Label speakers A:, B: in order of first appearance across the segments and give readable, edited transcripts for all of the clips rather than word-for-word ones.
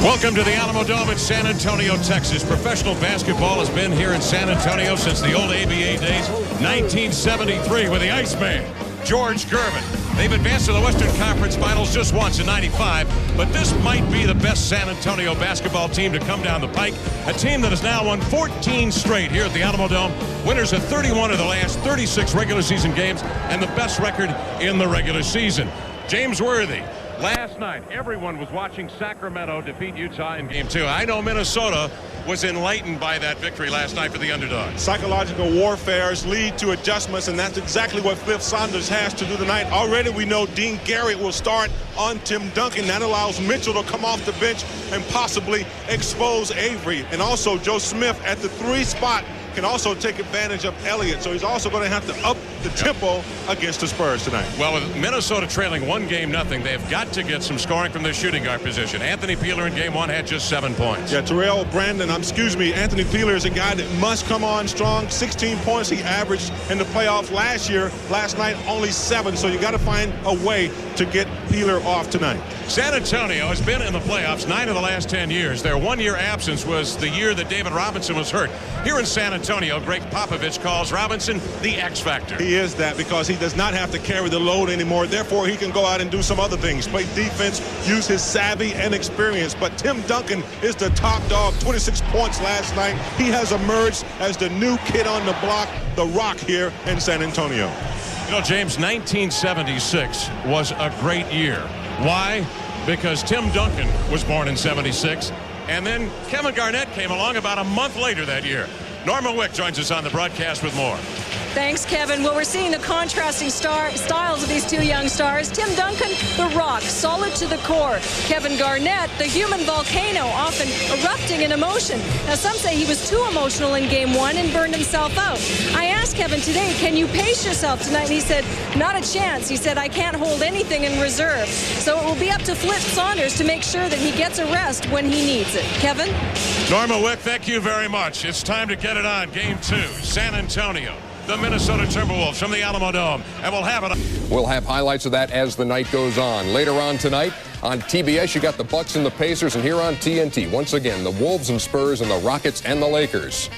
A: Welcome to the Alamo Dome in San Antonio, Texas. Professional basketball has been here in San Antonio since the old ABA days, 1973, with the Iceman, George Gervin. They've advanced to the Western Conference Finals just once in '95, but this might be the best San Antonio basketball team to come down the pike. A team that has now won 14 straight here at the Alamo Dome. Winners of 31 of the last 36 regular season games, and the best record in the regular season. James Worthy. Last night, everyone was watching Sacramento defeat Utah in Game 2. I know Minnesota was enlightened by that victory last night for the underdogs.
B: Psychological warfares lead to adjustments, and that's exactly what Flip Saunders has to do tonight. Already we know Dean Garrett will start on Tim Duncan. That allows Mitchell to come off the bench and possibly expose Avery. And also Joe Smith at the 3 spot can also take advantage of Elliott. So he's also going to have to up the tempo against the Spurs tonight.
A: Well, with Minnesota trailing 1-0, they've got to get some scoring from their shooting guard position. Anthony Peeler in Game 1 had just 7 points.
B: Yeah, Anthony Peeler is a guy that must come on strong. 16 points he averaged in the playoffs last year. Last night, only 7. So you got to find a way to get Peeler off tonight.
A: San Antonio has been in the playoffs 9 of the last 10 years. Their 1-year absence was the year that David Robinson was hurt. Here in San Antonio, Greg Popovich calls Robinson the X factor.
B: He is that because he does not have to carry the load anymore. Therefore, he can go out and do some other things. Play defense, use his savvy and experience. But Tim Duncan is the top dog. 26 points last night. He has emerged as the new kid on the block, the Rock here in San Antonio.
A: You know, James, 1976 was a great year. Why? Because Tim Duncan was born in '76, and then Kevin Garnett came along about a month later that year. Norma Wick joins us on the broadcast with more.
C: Thanks, Kevin. Well, we're seeing the contrasting styles of these two young stars. Tim Duncan, the Rock, solid to the core. Kevin Garnett, the human volcano, often erupting in emotion. Now, some say he was too emotional in Game 1 and burned himself out. I asked Kevin today, can you pace yourself tonight? And he said, not a chance. He said, I can't hold anything in reserve. So it will be up to Flip Saunders to make sure that he gets a rest when he needs it. Kevin?
A: Norma Wick, thank you very much. It's time to get it on. Game 2, San Antonio. The Minnesota Timberwolves from the Alamo Dome, and we'll have it.
D: We'll have highlights of that as the night goes on. Later on tonight on TBS, you got the Bucks and the Pacers, and here on TNT, once again, the Wolves and Spurs and the Rockets and the Lakers.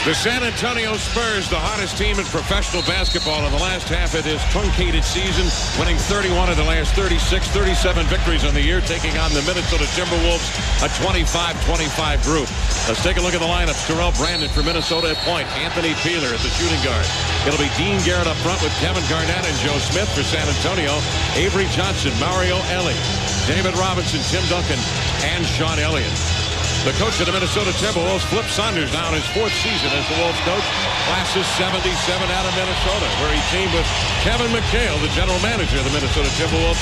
A: The San Antonio Spurs, the hottest team in professional basketball in the last half of this truncated season, winning 31 of the last 36, 37 victories on the year, taking on the Minnesota Timberwolves, a 25-25 group. Let's take a look at the lineups. Terrell Brandon for Minnesota at point. Anthony Peeler at the shooting guard. It'll be Dean Garrett up front with Kevin Garnett and Joe Smith for San Antonio. Avery Johnson, Mario Ellie, David Robinson, Tim Duncan, and Sean Elliott. The coach of the Minnesota Timberwolves, Flip Saunders, now in his 4th season as the Wolves coach. Class of '77 out of Minnesota, where he teamed with Kevin McHale, the general manager of the Minnesota Timberwolves.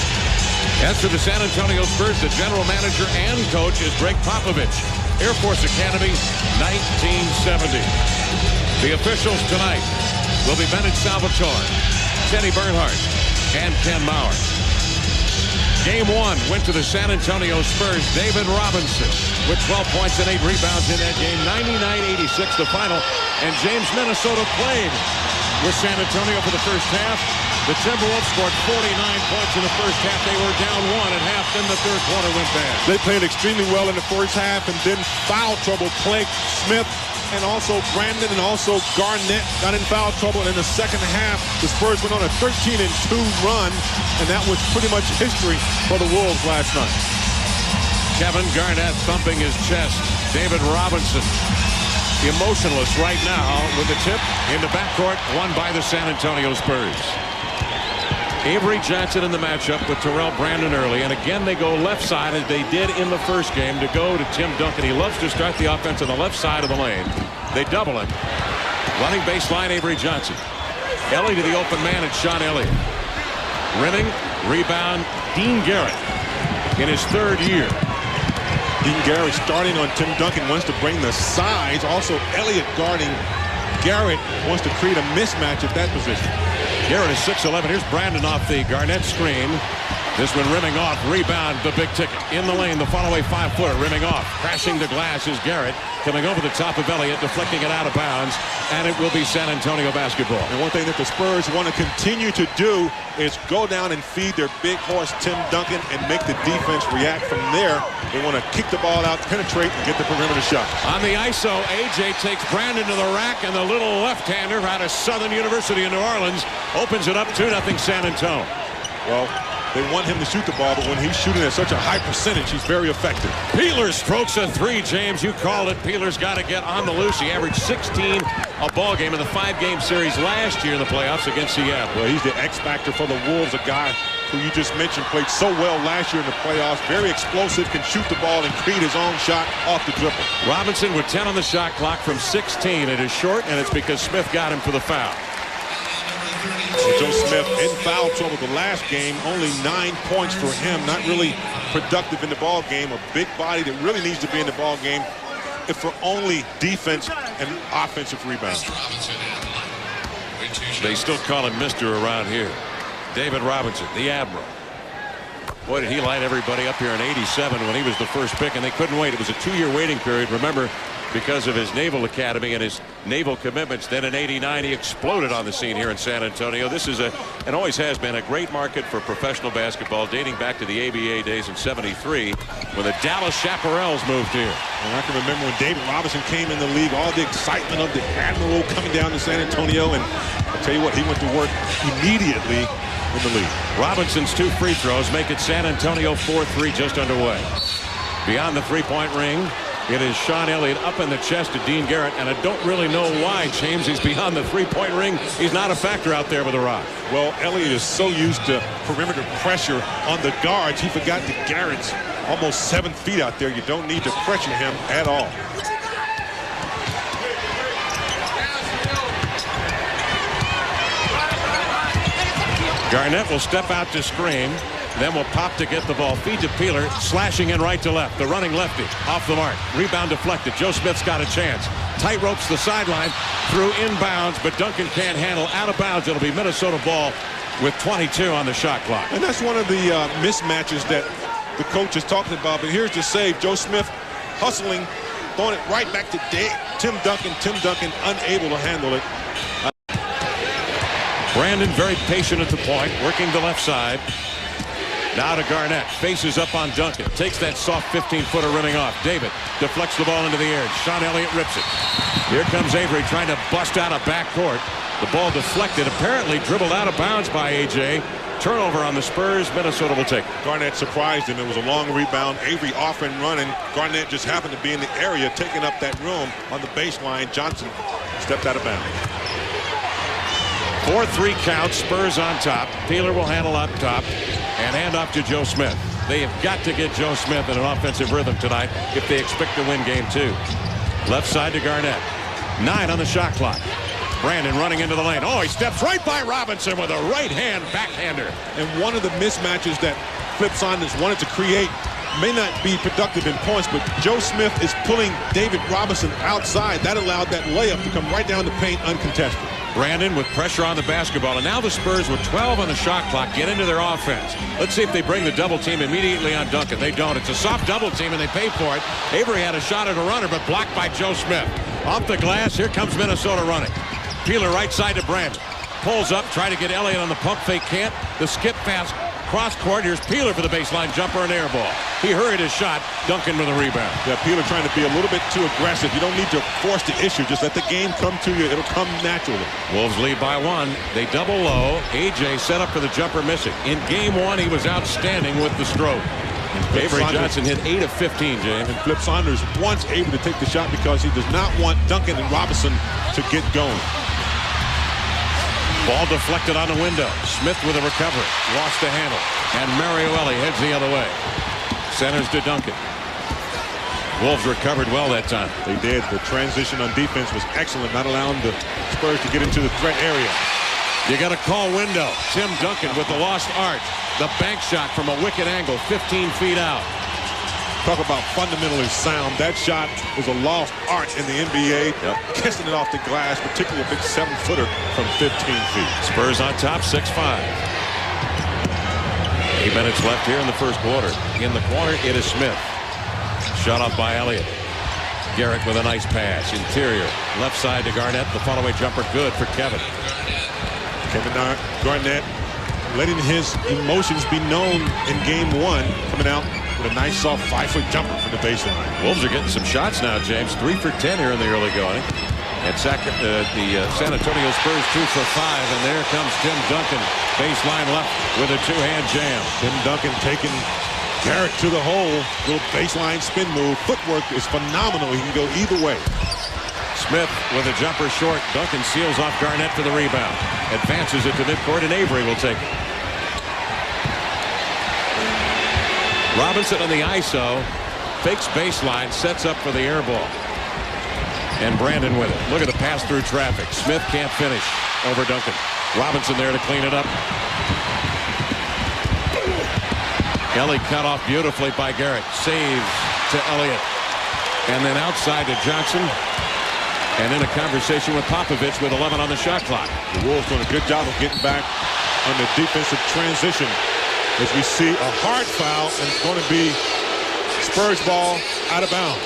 A: As for the San Antonio Spurs, the general manager and coach is Greg Popovich, Air Force Academy, 1970. The officials tonight will be Bennett Salvatore, Teddy Bernhardt, and Ken Maurer. Game 1 went to the San Antonio Spurs. David Robinson with 12 points and 8 rebounds in that game. 99-86 the final. And James, Minnesota played with San Antonio for the first half. The Timberwolves scored 49 points in the first half. They were down 1 at half. Then the third quarter went bad.
B: They played extremely well in the first half, and then foul trouble plagued Smith and also Brandon and also Garnett got in foul trouble in the second half. The Spurs went on a 13-2 run, and that was pretty much history for the Wolves last night.
A: Kevin Garnett thumping his chest. David Robinson emotionless right now with the tip in the backcourt, won by the San Antonio Spurs. Avery Johnson in the matchup with Terrell Brandon early, and again they go left side as they did in the first game to go to Tim Duncan. He loves to start the offense on the left side of the lane. They double him. Running baseline, Avery Johnson. Ellie to the open man, it's Sean Elliott. Rimming, rebound, Dean Garrett in his 3rd year.
B: Dean Garrett starting on Tim Duncan, wants to bring the size. Also Elliott guarding Garrett, wants to create a mismatch at that position.
A: Garrett is 6'11". Here's Brandon off the Garnett screen. This one rimming off, rebound, the big ticket. In the lane, the follow-away 5-footer, rimming off. Crashing the glass is Garrett. Coming over the top of Elliott, deflecting it out of bounds. And it will be San Antonio basketball.
B: And one thing that the Spurs want to continue to do is go down and feed their big horse, Tim Duncan, and make the defense react from there. They want to kick the ball out, penetrate, and get the perimeter shot.
A: On the ISO, A.J. takes Brandon to the rack, and the little left-hander out of Southern University in New Orleans opens it up 2-0 San Antonio.
B: Well, they want him to shoot the ball, but when he's shooting at such a high percentage, he's very effective.
A: Peeler strokes a 3, James. You called it. Peeler's got to get on the loose. He averaged 16 a ball game in the 5-game series last year in the playoffs against Seattle.
B: Well, he's the X factor for the Wolves, a guy who you just mentioned played so well last year in the playoffs. Very explosive, can shoot the ball and create his own shot off the dribble.
A: Robinson with 10 on the shot clock from 16. It is short, and it's because Smith got him for the foul.
B: Joe Smith in foul trouble the last game. Only 9 points for him. Not really productive in the ball game. A big body that really needs to be in the ball game if for only defense and offensive rebounds.
A: They still call him Mr. around here. David Robinson, the Admiral. Boy, did he light everybody up here in '87 when he was the first pick, and they couldn't wait. It was a 2-year waiting period. Remember, because of his Naval Academy and his naval commitments. Then in '89 he exploded on the scene here in San Antonio. This is and always has been a great market for professional basketball, dating back to the ABA days in '73 when the Dallas Chaparrals moved here.
B: And I can remember when David Robinson came in the league, all the excitement of the Admiral coming down to San Antonio, and I'll tell you what, he went to work immediately in the league.
A: Robinson's 2 free throws make it San Antonio 4-3 just underway. Beyond the three-point ring, it is Sean Elliott up in the chest of Dean Garrett, and I don't really know why, James. He's beyond the three-point ring. He's not a factor out there with the rock.
B: Well, Elliott is so used to perimeter pressure on the guards, he forgot that Garrett's almost 7 feet out there. You don't need to pressure him at all.
A: Garnett will step out to screen, then will pop to get the ball. Feed to Peeler, slashing in right to left. The running lefty off the mark. Rebound deflected. Joe Smith's got a chance. Tight ropes the sideline. Through inbounds, but Duncan can't handle. Out of bounds. It'll be Minnesota ball with 22 on the shot clock.
B: And that's one of the mismatches that the coach is talking about. But here's the save. Joe Smith hustling, throwing it right back to Tim Duncan. Tim Duncan unable to handle it.
A: Brandon very patient at the point, working the left side. Now to Garnett, faces up on Duncan, takes that soft 15-footer rimming off. David deflects the ball into the air. Sean Elliott rips it. Here comes Avery trying to bust out of backcourt. The ball deflected, apparently dribbled out of bounds by A.J. Turnover on the Spurs. Minnesota will take it.
B: Garnett surprised him. It was a long rebound. Avery off and running. Garnett just happened to be in the area, taking up that room on the baseline. Johnson stepped out of bounds.
A: 4-3 count. Spurs on top. Peeler will handle up top and hand off to Joe Smith. They have got to get Joe Smith in an offensive rhythm tonight if they expect to win game 2. Left side to Garnett. 9 on the shot clock. Brandon running into the lane. Oh, he steps right by Robinson with a right-hand backhander.
B: And one of the mismatches that Flip Saunders wanted to create may not be productive in points, but Joe Smith is pulling David Robinson outside. That allowed that layup to come right down the paint uncontested.
A: Brandon with pressure on the basketball, and now the Spurs with 12 on the shot clock get into their offense. Let's see if they bring the double team immediately on Duncan. They don't. It's a soft double team, and they pay for it. Avery had a shot at a runner, but blocked by Joe Smith. Off the glass, here comes Minnesota running. Peeler right side to Brandon. Pulls up, try to get Elliott on the pump fake, can't. The skip pass, cross court. Here's Peeler for the baseline jumper and air ball. He hurried his shot. Duncan with a rebound.
B: Yeah, Peeler trying to be a little bit too aggressive. You don't need to force the issue. Just let the game come to you. It'll come naturally.
A: Wolves lead by 1. They double low. A.J. set up for the jumper, missing. In game 1, he was outstanding with the stroke. Avery Johnson hit 8 of 15, James.
B: And Flip Saunders wants able to take the shot because he does not want Duncan and Robinson to get going.
A: Ball deflected on the window. Smith with a recovery. Lost the handle. And Mariuelli heads the other way. Centers to Duncan. Wolves recovered well that time.
B: They did. The transition on defense was excellent, not allowing the Spurs to get into the threat area.
A: You got a call window. Tim Duncan with the lost art. The bank shot from a wicked angle, 15 feet out.
B: Talk about fundamentally sound. That shot is a lost art in the NBA.
A: Yep.
B: Kissing it off the glass, particularly a big 7-footer from 15 feet.
A: Spurs on top, 6-5. 8 minutes left here in the first quarter. In the corner, it is Smith. Shot off by Elliott. Garrett with a nice pass. Interior. Left side to Garnett. The follow-away jumper good for Kevin.
B: Kevin Garnett letting his emotions be known in game 1. Coming out with a nice soft 5-foot jumper from the baseline.
A: Wolves are getting some shots now, James. 3 for 10 here in the early going. And the San Antonio Spurs 2 for 5. And there comes Tim Duncan. Baseline left with a two-hand jam.
B: Tim Duncan taking Garrett to the hole. Little baseline spin move. Footwork is phenomenal. He can go either way.
A: Smith with a jumper short. Duncan seals off Garnett for the rebound. Advances it to midcourt, and Avery will take it. Robinson on the ISO. Fakes baseline. Sets up for the air ball. And Brandon with it. Look at the pass through traffic. Smith can't finish over Duncan. Robinson there to clean it up. Ellie cut off beautifully by Garrett. Saves to Elliott. And then outside to Johnson. And in a conversation with Popovich with 11 on the shot clock.
B: The Wolves doing a good job of getting back on the defensive transition. As we see a hard foul, and it's going to be Spurs ball out of bounds.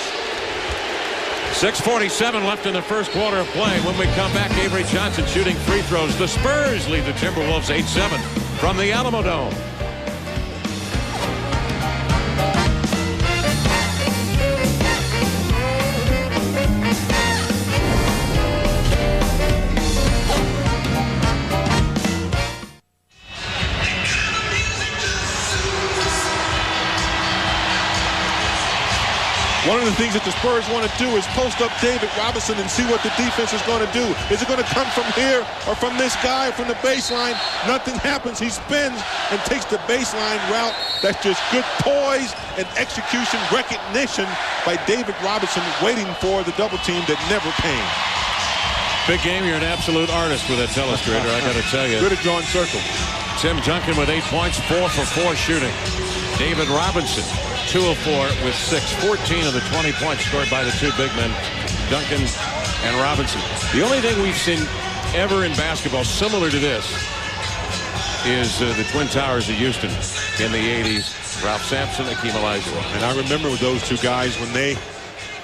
A: 6:47 left in the first quarter of play. When we come back, Avery Johnson shooting free throws. The Spurs lead the Timberwolves 8-7 from the Alamo Dome.
B: One of the things that the Spurs want to do is post up David Robinson and see what the defense is going to do. Is it going to come from here or from this guy, from the baseline? Nothing happens. He spins and takes the baseline route. That's just good poise and execution, recognition by David Robinson, waiting for the double team that never came.
A: Big game. You're an absolute artist with that telestrator, I got to tell you.
B: Good at drawing circles.
A: Tim Duncan with 8 points, 4 for 4 shooting. David Robinson, 2 of 4 with 6. 14 of the 20 points scored by the two big men, Duncan and Robinson. The only thing we've seen ever in basketball similar to this is the Twin Towers of Houston in the 80s. Ralph Sampson, Hakeem Olajuwon.
B: And I remember with those two guys when they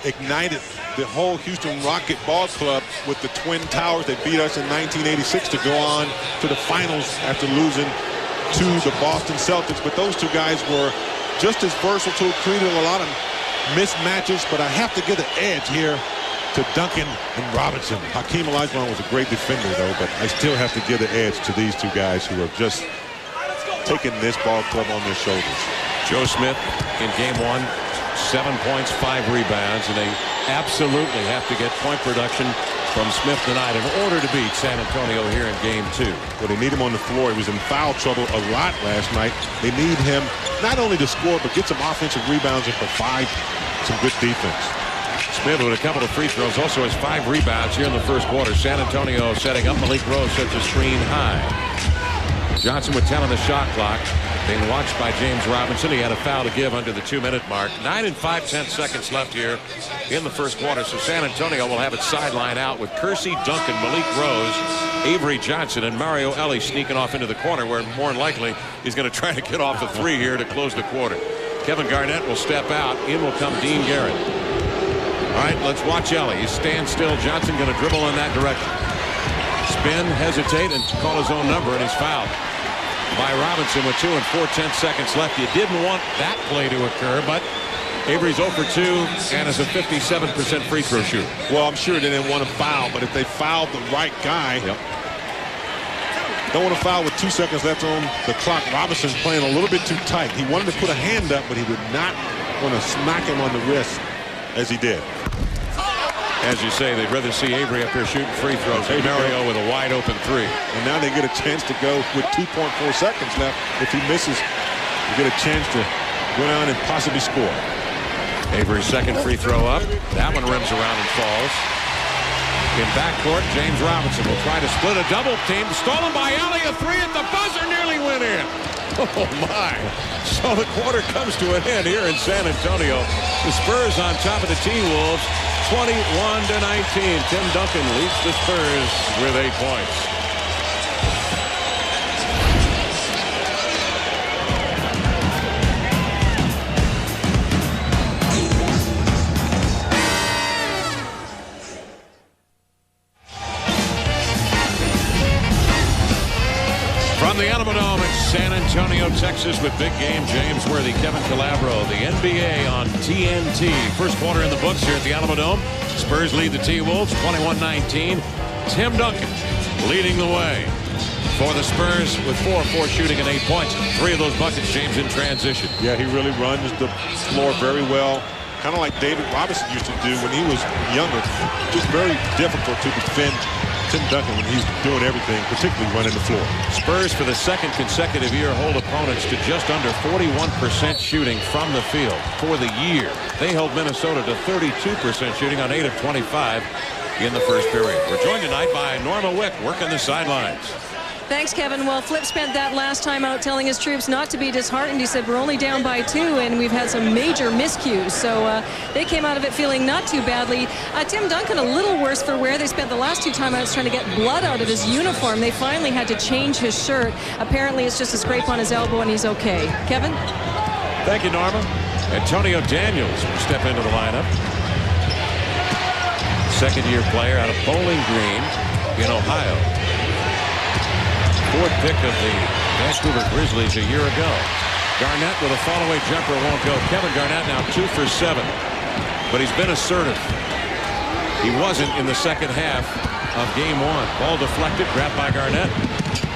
B: ignited the whole Houston Rocket Ball Club with the Twin Towers. They beat us in 1986 to go on to the finals after losing to the Boston Celtics. But those two guys were just as versatile, created a lot of mismatches, but I have to give the edge here to Duncan and Robinson. Hakeem Olajuwon was a great defender, though, but I still have to give the edge to these two guys who have just taken this ball club on their shoulders.
A: Joe Smith in game 1, 7 points, 5 rebounds, and they absolutely have to get point production from Smith tonight in order to beat San Antonio here in game 2.
B: Well, they need him on the floor. He was in foul trouble a lot last night. They need him not only to score, but get some offensive rebounds and provide some good defense.
A: Smith with a couple of free throws, also has 5 rebounds here in the first quarter. San Antonio setting up. Malik Rose sets a screen high. Johnson with 10 on the shot clock. Being watched by James Robinson. He had a foul to give under the 2-minute mark. 9 and 5/10 seconds left here in the first quarter. So San Antonio will have it sideline out with Kersey, Duncan, Malik Rose, Avery Johnson, and Mario Ellie sneaking off into the corner, where more than likely he's going to try to get off the 3 here to close the quarter. Kevin Garnett will step out. In will come Dean Garrett. All right, let's watch Ellie. He stands still. Johnson going to dribble in that direction. Spin, hesitate, and call his own number, and he's fouled by Robinson with 2 and 4/10 seconds left. You didn't want that play to occur, but Avery's 0 for 2 and is a 57% free throw shooter.
B: Well, I'm sure they didn't want to foul, but if they fouled the right guy, don't want to foul with 2 seconds left on the clock. Robinson's playing a little bit too tight. He wanted to put a hand up, but he did not want to smack him on the wrist as he did.
A: As you say, they'd rather see Avery up there shooting free throws. Hey, Mario with a wide open 3.
B: And now they get a chance to go with 2.4 seconds left. If he misses, you get a chance to go down and possibly score.
A: Avery's second free throw up. That one rims around and falls. In backcourt, James Robinson will try to split a double team. Stolen by Ellie. A 3 at the buzzer nearly went in. Oh, my. So the quarter comes to an end here in San Antonio. The Spurs on top of the T-Wolves, 21-19. Tim Duncan leads the Spurs with 8 points. the Alamo Dome in San Antonio, Texas, with big game. James Worthy, Kevin Calabro, the NBA on TNT. First quarter in the books here at the Alamo Dome. Spurs lead the T-Wolves 21-19. Tim Duncan leading the way for the Spurs with 4 shooting and 8 points. 3 of those buckets, James, in transition.
B: Yeah, he really runs the floor very well. Kind of like David Robinson used to do when he was younger. Just very difficult to defend Tim Duncan when he's doing everything, particularly running the floor.
A: Spurs, for the second consecutive year, hold opponents to just under 41% shooting from the field for the year. They held Minnesota to 32% shooting on 8 of 25 in the first period. We're joined tonight by Norma Wick working the sidelines.
C: Thanks, Kevin. Well, Flip spent that last time out telling his troops not to be disheartened. He said, we're only down by 2, and we've had some major miscues. So they came out of it feeling not too badly. Tim Duncan a little worse for wear. They spent the last 2 timeouts trying to get blood out of his uniform. They finally had to change his shirt. Apparently, it's just a scrape on his elbow, and he's okay. Kevin?
A: Thank you, Norma. Antonio Daniels will step into the lineup. Second-year player out of Bowling Green in Ohio. 4th pick of the Vancouver Grizzlies a year ago. Garnett with a fall-away jumper won't go. Kevin Garnett now 2 for 7. But he's been assertive. He wasn't in the second half of game 1. Ball deflected, grabbed by Garnett.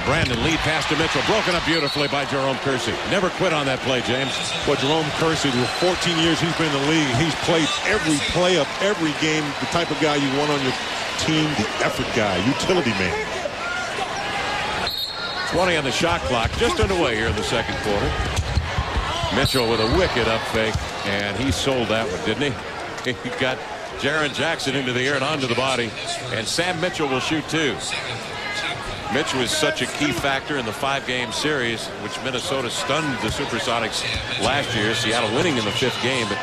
A: Brandon lead pass to Mitchell. Broken up beautifully by Jerome Kersey. Never quit on that play, James.
B: Well, Jerome Kersey, the 14 years he's been in the league, he's played every play of every game. The type of guy you want on your team, the effort guy, utility man.
A: 20 on the shot clock, just underway here in the second quarter. Mitchell with a wicked up fake, and he sold that one, didn't he? He got Jaren Jackson into the air and onto the body, and Sam Mitchell will shoot 2. Mitch was such a key factor in the 5-game series, which Minnesota stunned the Supersonics last year. Seattle winning in the 5th game, but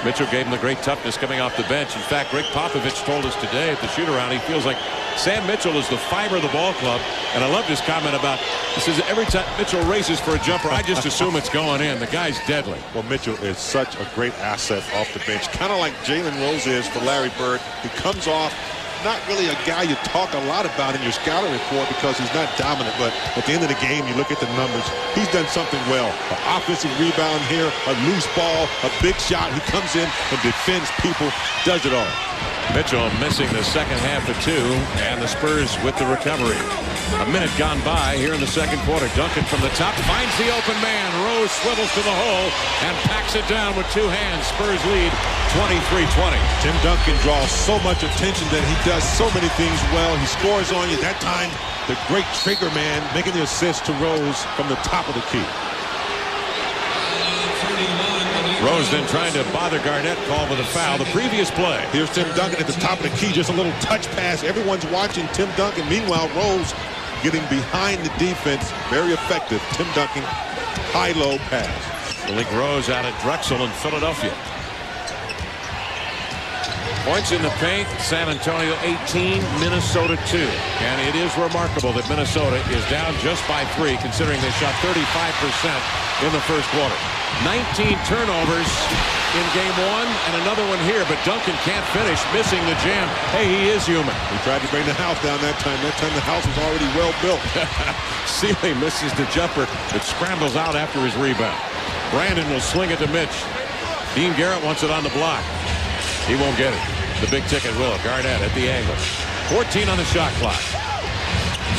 A: Mitchell gave him the great toughness coming off the bench. In fact, Greg Popovich told us today at the shoot-around he feels like Sam Mitchell is the fiber of the ball club. And I love his comment about, he says, every time Mitchell races for a jumper, I just assume it's going in. The guy's deadly.
B: Well, Mitchell is such a great asset off the bench, kind of like Jalen Rose is for Larry Bird. He comes off, not really a guy you talk a lot about in your scouting report because he's not dominant, but at the end of the game, you look at the numbers, he's done something well. An offensive rebound here, a loose ball, a big shot. He comes in and defends people, does it all.
A: Mitchell missing the second half of 2, and the Spurs with the recovery. A minute gone by here in the second quarter. Duncan from the top finds the open man. Rose swivels to the hole and packs it down with 2 hands. Spurs lead 23-20.
B: Tim Duncan draws so much attention that he does so many things well. He scores on you. That time, the great trigger man making the assist to Rose from the top of the key.
A: Rose then trying to bother Garnett, called with a foul. The previous play.
B: Here's Tim Duncan at the top of the key, just a little touch pass. Everyone's watching Tim Duncan. Meanwhile, Rose getting behind the defense. Very effective. Tim Duncan, high-low pass.
A: Malik Rose out at Drexel in Philadelphia. Points in the paint, San Antonio 18, Minnesota 2. And it is remarkable that Minnesota is down just by 3, considering they shot 35% in the first quarter. 19 turnovers in game 1 and another one here, but Duncan can't finish, missing the jam. Hey, he is human.
B: He tried to bring the house down that time. That time the house was already well built.
A: Sealy misses the jumper, but scrambles out after his rebound. Brandon will sling it to Mitch. Dean Garrett wants it on the block. He won't get it. The big ticket will. Garnett at the angle. 14 on the shot clock.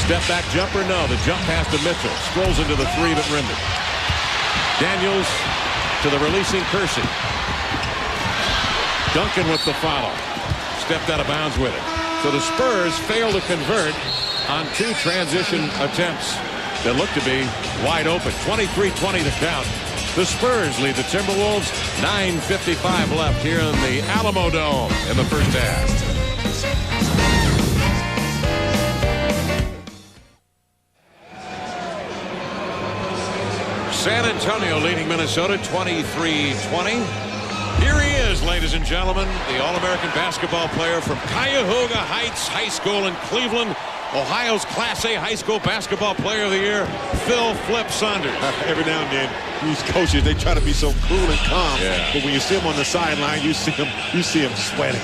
A: Step back jumper, no. The jump pass to Mitchell. Strolls into the 3, but rimmed it. Daniels to the releasing Kersey. Duncan with the follow. Stepped out of bounds with it. So the Spurs fail to convert on 2 transition attempts that look to be wide open. 23-20 to count. The Spurs lead the Timberwolves. 9:55 left here in the Alamo Dome in the first half. San Antonio leading Minnesota 23-20. Here he is, ladies and gentlemen, the All-American basketball player from Cuyahoga Heights High School in Cleveland, Ohio's Class A high school basketball player of the year, Phil Flip Saunders.
B: Every now and then, these coaches, they try to be so cool and calm.
A: Yeah.
B: But when you see him on the sideline, you see him sweating.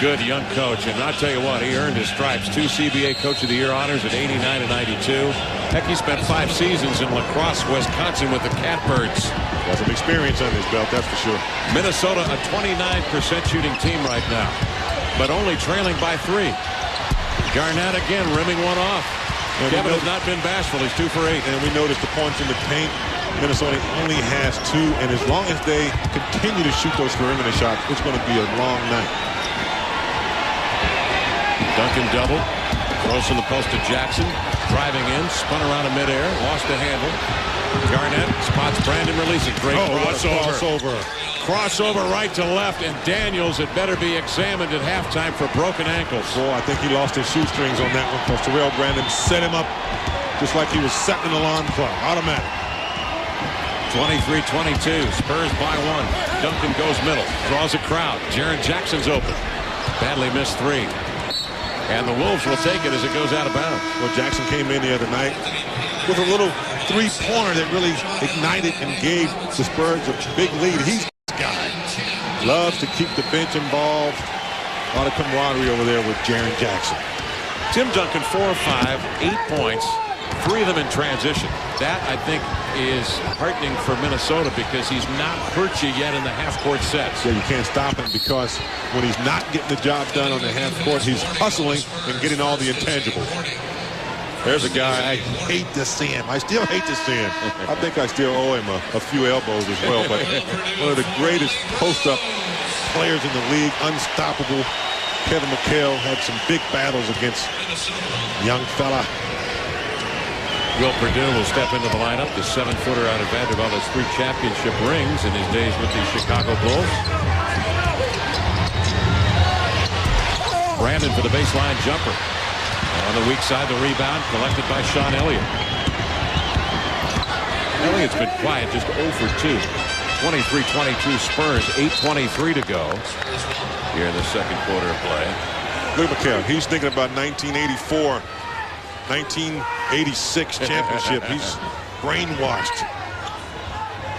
A: Good young coach, and I'll tell you what, he earned his stripes. 2 CBA Coach of the Year honors at 89 and 92. Heck, he spent 5 seasons in La Crosse, Wisconsin with the Catbirds.
B: Got some experience on his belt, that's for sure.
A: Minnesota, a 29% shooting team right now, but only trailing by 3. Garnett again rimming one off. Kevin has not been bashful. He's 2 for 8.
B: And we noticed the points in the paint. Minnesota only has 2, and as long as they continue to shoot those perimeter shots, it's going to be a long night.
A: Duncan double. Throws from the post to Jackson. Driving in. Spun around in midair. Lost the handle. Garnett spots Brandon releasing. Great crossover. Crossover right to left. And Daniels had better be examined at halftime for broken ankles.
B: Boy, I think he lost his shoestrings on that one because Terrell Brandon set him up just like he was setting an alarm clock. Automatic.
A: 23-22. Spurs by 1. Duncan goes middle. Draws a crowd. Jaren Jackson's open. Badly missed 3. And the Wolves will take it as it goes out of bounds.
B: Well, Jackson came in the other night with a little three-pointer that really ignited and gave the Spurs a big lead. He's this guy. Loves to keep the bench involved. A lot of camaraderie over there with Jaren Jackson.
A: Tim Duncan, 4 of 5, 8 points, 3 of them in transition. That, I think, is heartening for Minnesota because he's not hurt you yet in the half-court sets.
B: Yeah, you can't stop him because when he's not getting the job done on the half-court, he's hustling and getting all the intangibles. There's a guy I hate to see him. I still hate to see him. I think I still owe him a few elbows as well. But one of the greatest post-up players in the league, unstoppable. Kevin McHale had some big battles against young fella.
A: Will Perdue will step into the lineup. The 7-footer out of Vanderbilt has 3 championship rings in his days with the Chicago Bulls. Brandon for the baseline jumper. On the weak side, the rebound collected by Sean Elliott. Elliott's been quiet, just 0 for 2. 23-22 Spurs, 8:23 to go here in the second quarter of play.
B: Look at McHale. He's thinking about 1984, 1986 championship. He's brainwashed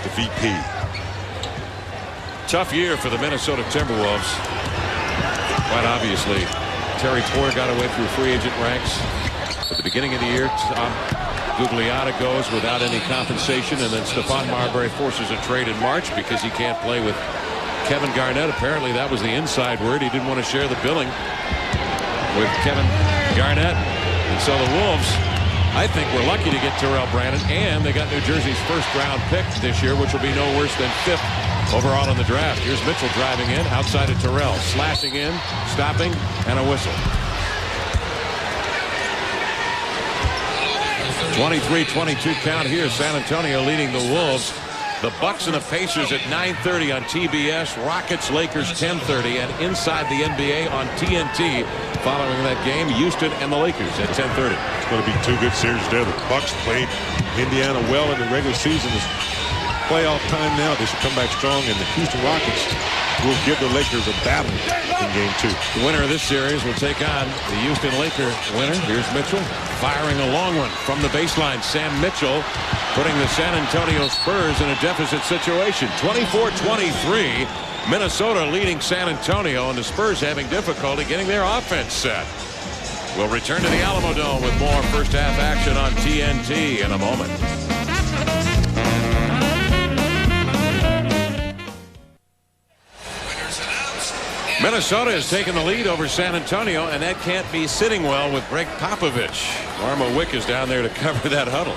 B: the VP.
A: Tough year for the Minnesota Timberwolves. Quite obviously, Terry Porter got away through free agent ranks. At the beginning of the year, Tom Gugliotta goes without any compensation, and then Stephon Marbury forces a trade in March because he can't play with Kevin Garnett. Apparently that was the inside word. He didn't want to share the billing with Kevin Garnett. And so the Wolves, I think, were lucky to get Terrell Brandon, and they got New Jersey's first-round pick this year, which will be no worse than 5th overall in the draft. Here's Mitchell driving in, outside of Terrell, slashing in, stopping, and a whistle. 23-22 count here. San Antonio leading the Wolves. The Bucks and the Pacers at 9:30 on TBS. Rockets, Lakers 10:30, and inside the NBA on TNT. Following that game, Houston and the Lakers at 10:30.
B: It's going to be 2 good series there. The Bucks played Indiana well in the regular season. It's playoff time now. They should come back strong, and the Houston Rockets will give the Lakers a battle in game 2.
A: The winner of this series will take on the Houston Lakers winner. Here's Mitchell firing a long one from the baseline. Sam Mitchell putting the San Antonio Spurs in a deficit situation. 24-23. Minnesota leading San Antonio, and the Spurs having difficulty getting their offense set. We'll return to the Alamo Dome with more first half action on TNT in a moment. Minnesota has taken the lead over San Antonio, and that can't be sitting well with Greg Popovich. Norma Wick is down there to cover that huddle.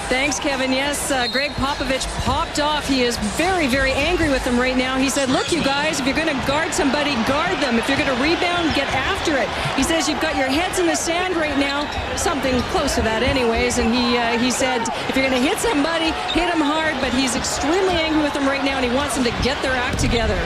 C: Thanks, Kevin. Yes, Greg Popovich popped off. He is very, very angry with them right now. He said, look, you guys, if you're going to guard somebody, guard them. If you're going to rebound, get after it. He says you've got your heads in the sand right now, something close to that anyways. And he said if you're going to hit somebody, hit them hard. But he's extremely angry with them right now, and he wants them to get their act together.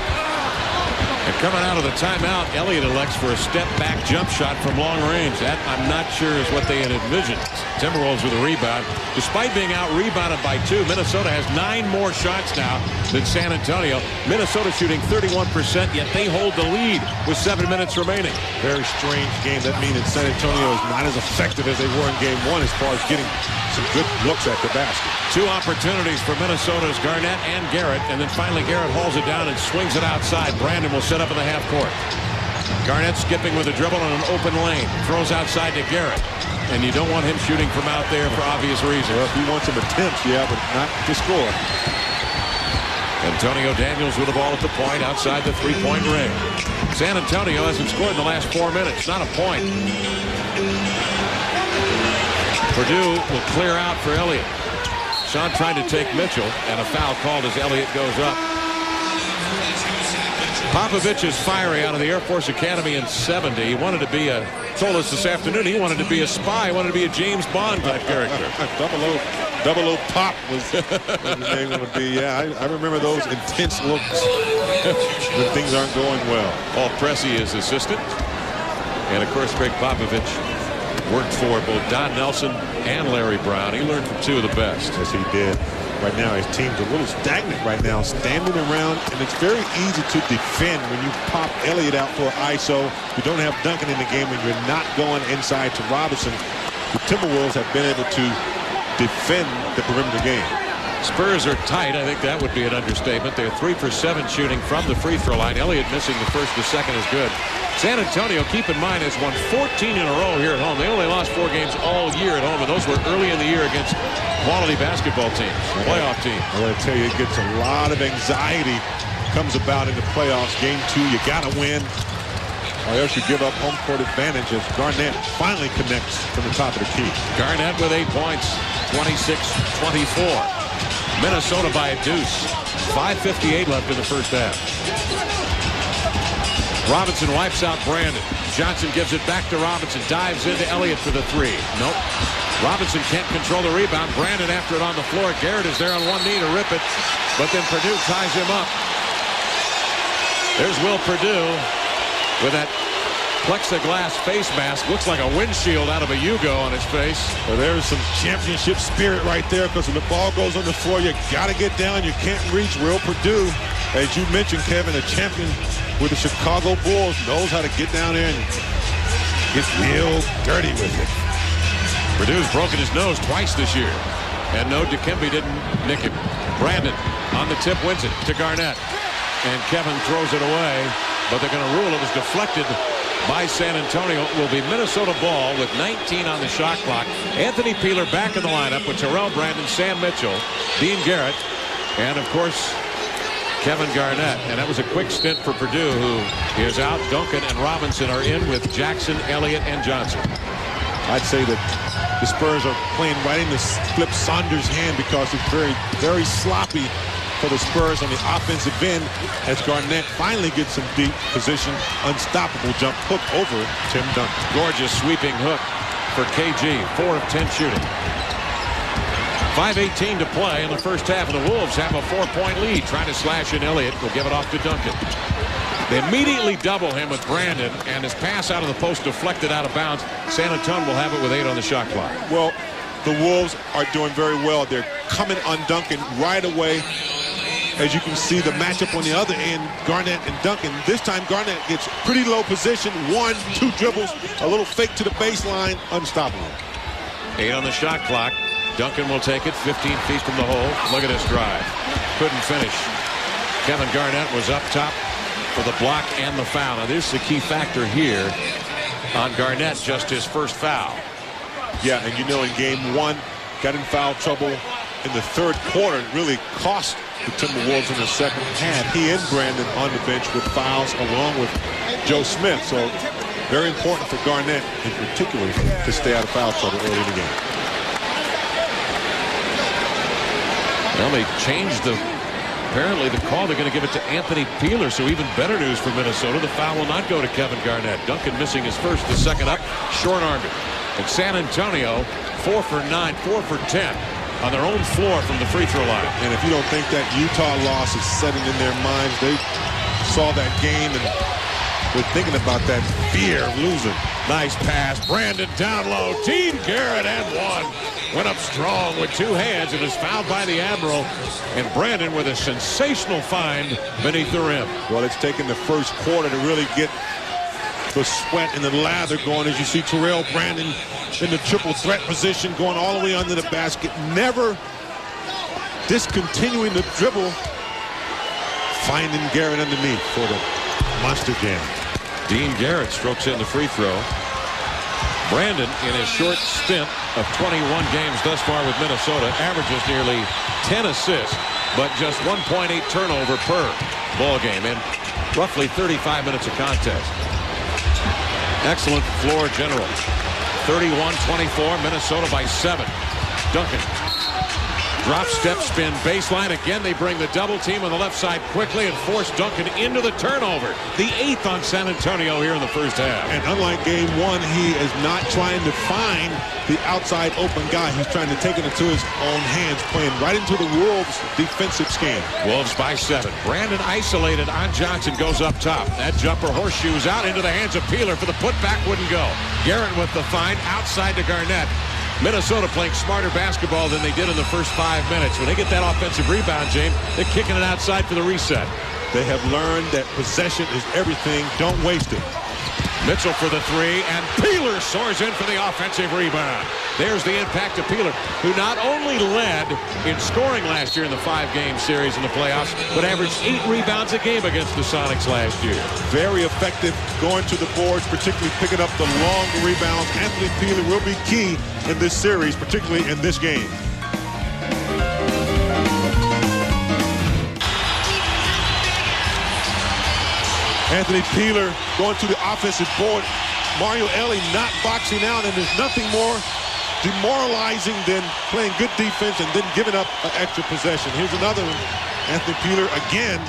A: And coming out of the timeout, Elliott elects for a step-back jump shot from long range. That, I'm not sure, is what they had envisioned. Timberwolves with a rebound. Despite being out-rebounded by 2, Minnesota has 9 more shots now than San Antonio. Minnesota shooting 31%, yet they hold the lead with 7 minutes remaining.
B: Very strange game. That means that San Antonio is not as effective as they were in Game 1 as far as getting some good looks at the basket.
A: 2 opportunities for Minnesota's Garnett and Garrett, and then finally Garrett hauls it down and swings it outside. Brandon will set up in the half court. Garnett skipping with a dribble on an open lane. Throws outside to Garrett. And you don't want him shooting from out there for obvious reasons.
B: Well, if he wants some attempts, yeah, but not to score.
A: Antonio Daniels with the ball at the point outside the three-point ring. San Antonio hasn't scored in the last 4 minutes. Not a point. Purdue will clear out for Elliott. Sean trying to take Mitchell, and a foul called as Elliott goes up. Popovich is fiery out of the Air Force Academy in 70. He wanted to be told us this afternoon, he wanted to be a spy. He wanted to be a James Bond type character.
B: Double O Pop was what his name going to be. Yeah, I remember those intense looks when things aren't going well.
A: Paul Pressey is assistant. And, of course, Greg Popovich worked for both Don Nelson and Larry Brown. He learned from 2 of the best.
B: Yes, he did. Right now, his team's a little stagnant right now, standing around, and it's very easy to defend when you pop Elliott out for ISO. You don't have Duncan in the game, and you're not going inside to Robinson. The Timberwolves have been able to defend the perimeter game.
A: Spurs are tight. I think that would be an understatement. They're 3 for 7 shooting from the free throw line. Elliott missing the first. The second is good. San Antonio, keep in mind, has won 14 in a row here at home. They only lost 4 games all year at home, and those were early in the year against quality basketball teams, playoff teams.
B: I want to tell you, it gets a lot of anxiety comes about in the playoffs. Game 2, you got to win, or else you give up home court advantage as Garnett finally connects from the top of the key.
A: Garnett with 8 points, 26-24. Minnesota by a deuce. 5:58 left in the first half. Robinson wipes out Brandon. Johnson gives it back to Robinson. Dives into Elliott for the 3. Nope. Robinson can't control the rebound. Brandon after it on the floor. Garrett is there on one knee to rip it. But then Purdue ties him up. There's Will Purdue with that plexiglass face mask. Looks like a windshield out of a Yugo on his face.
B: Well, there's some championship spirit right there, because when the ball goes on the floor, you got to get down. You can't reach. Will Purdue, as you mentioned, Kevin, a champion with the Chicago Bulls, knows how to get down there and get real dirty with it.
A: Purdue's broken his nose twice this year. And no, Dikembe didn't nick him. Brandon on the tip wins it to Garnett. And Kevin throws it away, but they're going to rule it was deflected by San Antonio. It will be Minnesota ball with 19 on the shot clock. Anthony Peeler back in the lineup with Terrell Brandon, Sam Mitchell, Dean Garrett, and of course Kevin Garnett. And that was a quick stint for Purdue, who is out. Duncan and Robinson are in with Jackson, Elliott, and Johnson.
B: I'd say that the Spurs are playing right into Flip Saunders' hand, because it's very, very sloppy for the Spurs on the offensive end as Garnett finally gets some deep position. Unstoppable jump hook over Tim Duncan.
A: Gorgeous sweeping hook for KG. 4 of 10 shooting. 5:18 to play in the first half, and the Wolves have a 4-point lead. Trying to slash in Elliott. Will give it off to Duncan. They immediately double him with Brandon, and his pass out of the post deflected out of bounds. San Antonio will have it with 8 on the shot clock.
B: Well, the Wolves are doing very well. They're coming on Duncan right away. As you can see, the matchup on the other end, Garnett and Duncan. This time, Garnett gets pretty low position. 1, 2 dribbles, a little fake to the baseline. Unstoppable.
A: 8 on the shot clock. Duncan will take it 15 feet from the hole. Look at this drive. Couldn't finish. Kevin Garnett was up top for the block and the foul. Now, this is a key factor here on Garnett, just his first foul.
B: Yeah, and you know, in game 1, got in foul trouble in the third quarter. It really cost the Timberwolves in the second half. He and Brandon on the bench with fouls along with Joe Smith. So very important for Garnett in particular to stay out of foul trouble early in the game.
A: Well, they changed apparently the call. They're going to give it to Anthony Peeler. So even better news for Minnesota. The foul will not go to Kevin Garnett. Duncan missing his first, the second up, short-armed it. And San Antonio 4 for 9, 4 for 10. On their own floor from the free throw line.
B: And if you don't think that Utah loss is setting in their minds, they saw that game and we're thinking about that fear of losing.
A: Nice pass. Brandon down low. Dean Garrett and one. Went up strong with two hands and is fouled by the Admiral. And Brandon with a sensational find beneath the rim.
B: Well, it's taken the first quarter to really get the sweat and the lather going, as you see Terrell Brandon in the triple threat position going all the way under the basket, never discontinuing the dribble, finding Garrett underneath for the monster jam.
A: Dean Garrett strokes in the free throw. Brandon, in his short stint of 21 games thus far with Minnesota, averages nearly 10 assists, but just 1.8 turnover per ball game in roughly 35 minutes of contest. Excellent floor general. 31-24, Minnesota by 7. Duncan. Drop, step, spin, baseline. Again, they bring the double team on the left side quickly and force Duncan into the turnover. The 8th on San Antonio here in the first half.
B: And unlike game one, he is not trying to find the outside open guy. He's trying to take it into his own hands, playing right into the Wolves' defensive scheme.
A: Wolves by 7. Brandon isolated on Johnson, goes up top. That jumper horseshoes out into the hands of Peeler for the putback, wouldn't go. Garrett with the find outside to Garnett. Minnesota playing smarter basketball than they did in the first 5 minutes. When they get that offensive rebound, James, they're kicking it outside for the reset.
B: They have learned that possession is everything. Don't waste it.
A: Mitchell for the 3, and Peeler soars in for the offensive rebound. There's the impact of Peeler, who not only led in scoring last year in the 5-game series in the playoffs, but averaged 8 rebounds a game against the Sonics last year.
B: Very effective going to the boards, particularly picking up the long rebounds. Anthony Peeler will be key in this series, particularly in this game. Anthony Peeler going to the offensive board. Mario Elie not boxing out, and there's nothing more demoralizing than playing good defense and then giving up an extra possession. Here's another one. Anthony Peeler again.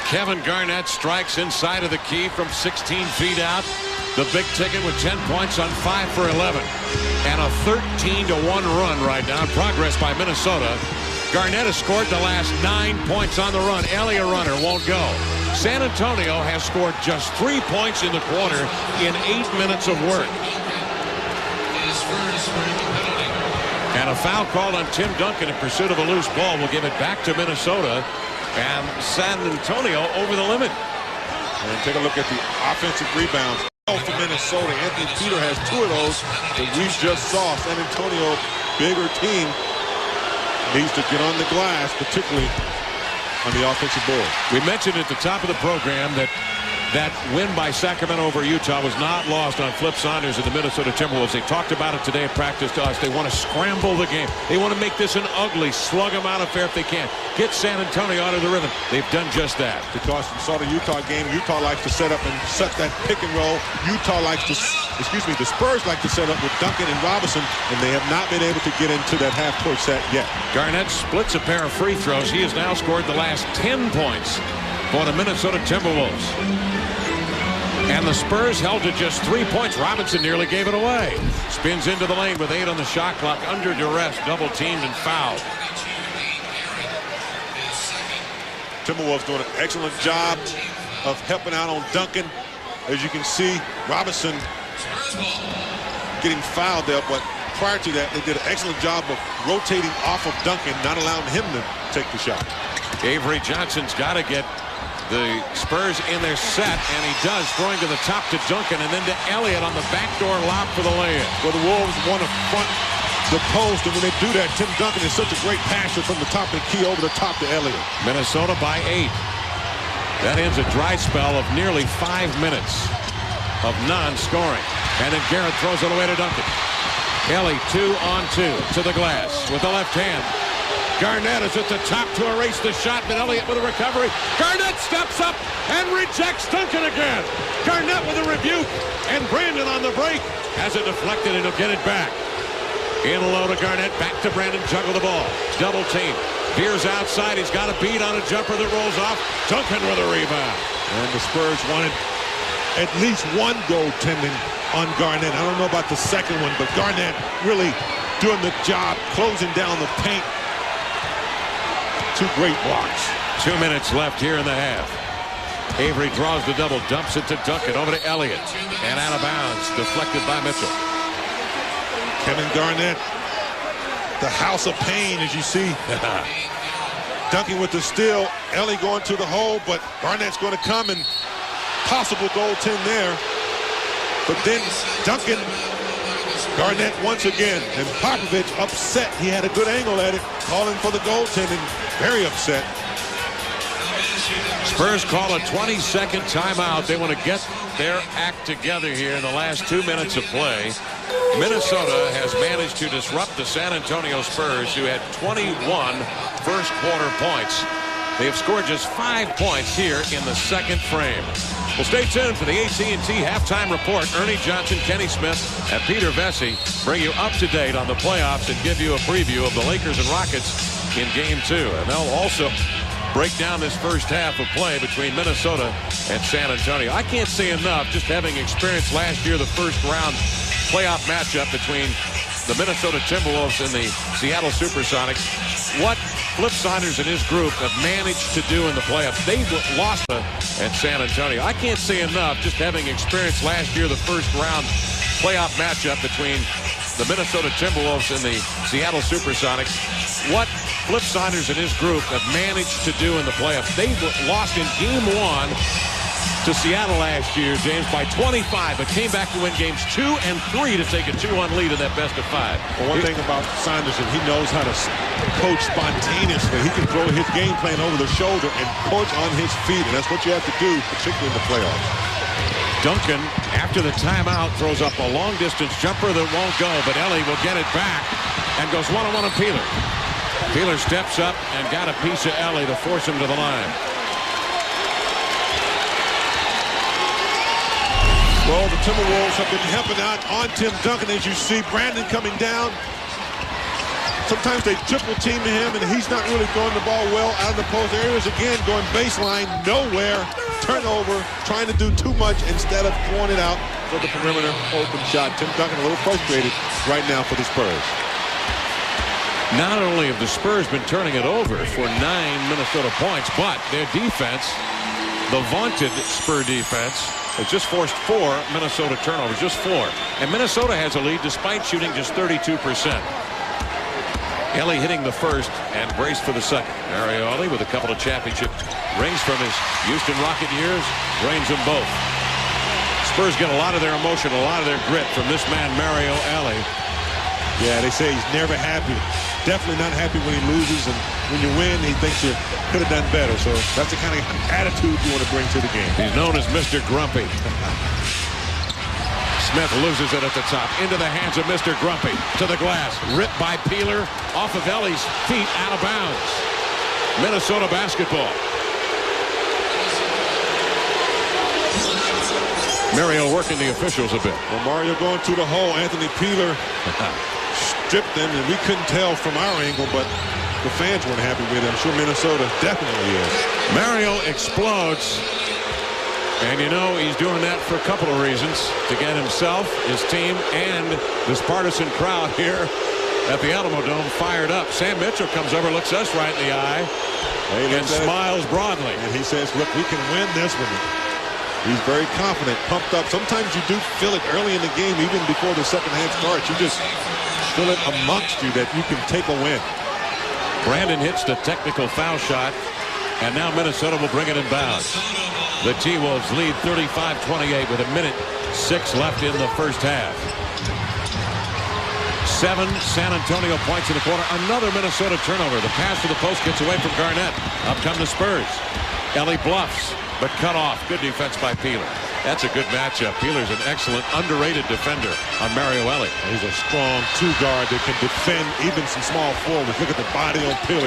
A: Kevin Garnett strikes inside of the key from 16 feet out. The big ticket with 10 points on 5 for 11. And a 13-1 run right now. Progress by Minnesota. Garnett has scored the last 9 points on the run. Elie, a runner, won't go. San Antonio has scored just 3 points in the quarter in 8 minutes of work. And a foul called on Tim Duncan in pursuit of a loose ball will give it back to Minnesota. And San Antonio over the limit.
B: And take a look at the offensive rebounds. For Minnesota, Anthony Peeler has 2 of those that we just saw. San Antonio, bigger team, needs to get on the glass, particularly on the offensive board.
A: We mentioned at the top of the program that that win by Sacramento over Utah was not lost on Flip Saunders and the Minnesota Timberwolves. They talked about it today at practice to us. They want to scramble the game. They want to make this an ugly, slug them out affair if they can. Get San Antonio out of the rhythm. They've done just that.
B: Because you saw the Utah game, Utah likes to set up and set that pick and roll. Utah likes to, the Spurs like to set up with Duncan and Robinson, and they have not been able to get into that half-court set yet.
A: Garnett splits a pair of free throws. He has now scored the last 10 points for the Minnesota Timberwolves. And the Spurs held to just 3 points. Robinson nearly gave it away. Spins into the lane with 8 on the shot clock. Under duress, double teamed and fouled.
B: Timberwolves doing an excellent job of helping out on Duncan. As you can see, Robinson getting fouled there, but prior to that, they did an excellent job of rotating off of Duncan, not allowing him to take the shot.
A: Avery Johnson's got to get the Spurs in their set, and he does, throwing to the top to Duncan and then to Elliott on the backdoor lob for the lay-in.
B: Well, the Wolves want to front the post, and when they do that, Tim Duncan is such a great passer from the top of the key over the top to Elliott.
A: Minnesota by 8. That ends a dry spell of nearly 5 minutes of non-scoring. And then Garrett throws it away to Duncan. Elie 2-on-2 to the glass with the left hand. Garnett is at the top to erase the shot, but Elliott with a recovery. Garnett steps up and rejects Duncan again. Garnett with a rebuke, and Brandon on the break has it deflected, and he'll get it back. In low to Garnett, back to Brandon, juggle the ball. Double team. Veers outside, he's got a beat on a jumper that rolls off. Duncan with a rebound.
B: And the Spurs wanted at least one goaltending on Garnett. I don't know about the second one, but Garnett really doing the job, closing down the paint 2 great blocks.
A: 2 minutes left here in the half. Avery draws the double, dumps it to Duncan, over to Elliott, and out of bounds, deflected by Mitchell.
B: Kevin Garnett, the house of pain, as you see. Duncan with the steal. Ellie going to the hole, but Garnett's going to come, and possible goaltend there. But then Duncan, Garnett once again, and Popovich upset. He had a good angle at it, calling for the goaltending. Very upset.
A: Spurs call a 20-second timeout. They want to get their act together here in the last 2 minutes of play. Minnesota has managed to disrupt the San Antonio Spurs, who had 21 first quarter points. They have scored just 5 points here in the second frame. Well, stay tuned for the AT&T halftime report. Ernie Johnson, Kenny Smith, and Peter Vesey bring you up to date on the playoffs and give you a preview of the Lakers and Rockets in Game 2. And they'll also break down this first half of play between Minnesota and San Antonio. I can't say enough, just having experienced last year the first round playoff matchup between the Minnesota Timberwolves and the Seattle Supersonics, what Flip Saunders and his group have managed to do in the playoffs. They lost at San Antonio. I can't say enough, just having experienced last year the first round playoff matchup between the Minnesota Timberwolves and the Seattle Supersonics, what Flip Saunders and his group have managed to do in the playoffs. They lost in Game 1 to Seattle last year, James, by 25, but came back to win games 2 and 3 to take a 2-1 lead in that best of 5.
B: Well, one thing about Saunders is he knows how to coach spontaneously. He can throw his game plan over the shoulder and coach on his feet, and that's what you have to do, particularly in the playoffs.
A: Duncan, after the timeout, throws up a long-distance jumper that won't go, but Ellie will get it back and goes one-on-one on Peeler. Peeler steps up and got a piece of Ellie to force him to the line.
B: Well, the Timberwolves have been helping out on Tim Duncan, as you see. Brandon coming down. Sometimes they triple team him, and he's not really throwing the ball well out of the post areas. Again, going baseline, nowhere, turnover, trying to do too much instead of throwing it out for the perimeter open shot. Tim Duncan a little frustrated right now for the Spurs.
A: Not only have the Spurs been turning it over for 9 Minnesota points, but their defense, the vaunted Spur defense, has just forced 4 Minnesota turnovers, just 4. And Minnesota has a lead despite shooting just 32%. Ellie hitting the first and braced for the second. Mario Ellie with a couple of championship rings from his Houston Rocket years, reigns them both. Spurs get a lot of their emotion, a lot of their grit from this man, Mario Ellie.
B: Yeah, they say he's never happy. Definitely not happy when he loses, and when you win, he thinks you could have done better. So that's the kind of attitude you want to bring to the game.
A: He's known as Mr. Grumpy. Smith loses it at the top, into the hands of Mr. Grumpy, to the glass, ripped by Peeler, off of Ellie's feet, out of bounds. Minnesota basketball. Mario working the officials a bit.
B: Well, Mario going to the hole. Anthony Peeler stripped them, and we couldn't tell from our angle, but the fans weren't happy with it. I'm sure Minnesota definitely is.
A: Mario explodes, and you know he's doing that for a couple of reasons, to get himself, his team, and this partisan crowd here at the Alamo Dome fired up. Sam Mitchell comes over, looks us right in the eye, and smiles broadly.
B: And he says, look, we can win this one. He's very confident, pumped up. Sometimes you do feel it early in the game, even before the second half starts. You just feel it amongst you that you can take a win.
A: Brandon hits the technical foul shot, and now Minnesota will bring it in bounds. The T-Wolves lead 35-28 with 1:06 left in the first half. 7 San Antonio points in the quarter. Another Minnesota turnover. The pass to the post gets away from Garnett. Up come the Spurs. Ellie bluffs, but cut off. Good defense by Peeler. That's a good matchup. Peeler's an excellent, underrated defender on Mario Ellie.
B: He's a strong 2-guard that can defend even some small forwards. Look at the body on Peeler.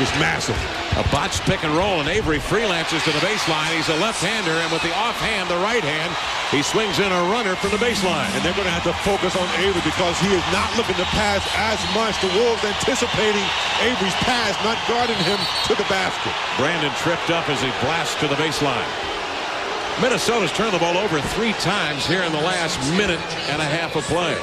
B: He's massive.
A: A botched pick and roll, and Avery freelances to the baseline. He's a left-hander, and with the offhand, the right hand, he swings in a runner from the baseline.
B: And they're going to have to focus on Avery because he is not looking to pass as much. The Wolves anticipating Avery's pass, not guarding him to the basket.
A: Brandon tripped up as he blasts to the baseline. Minnesota's turned the ball over 3 times here in the last minute and a half of play.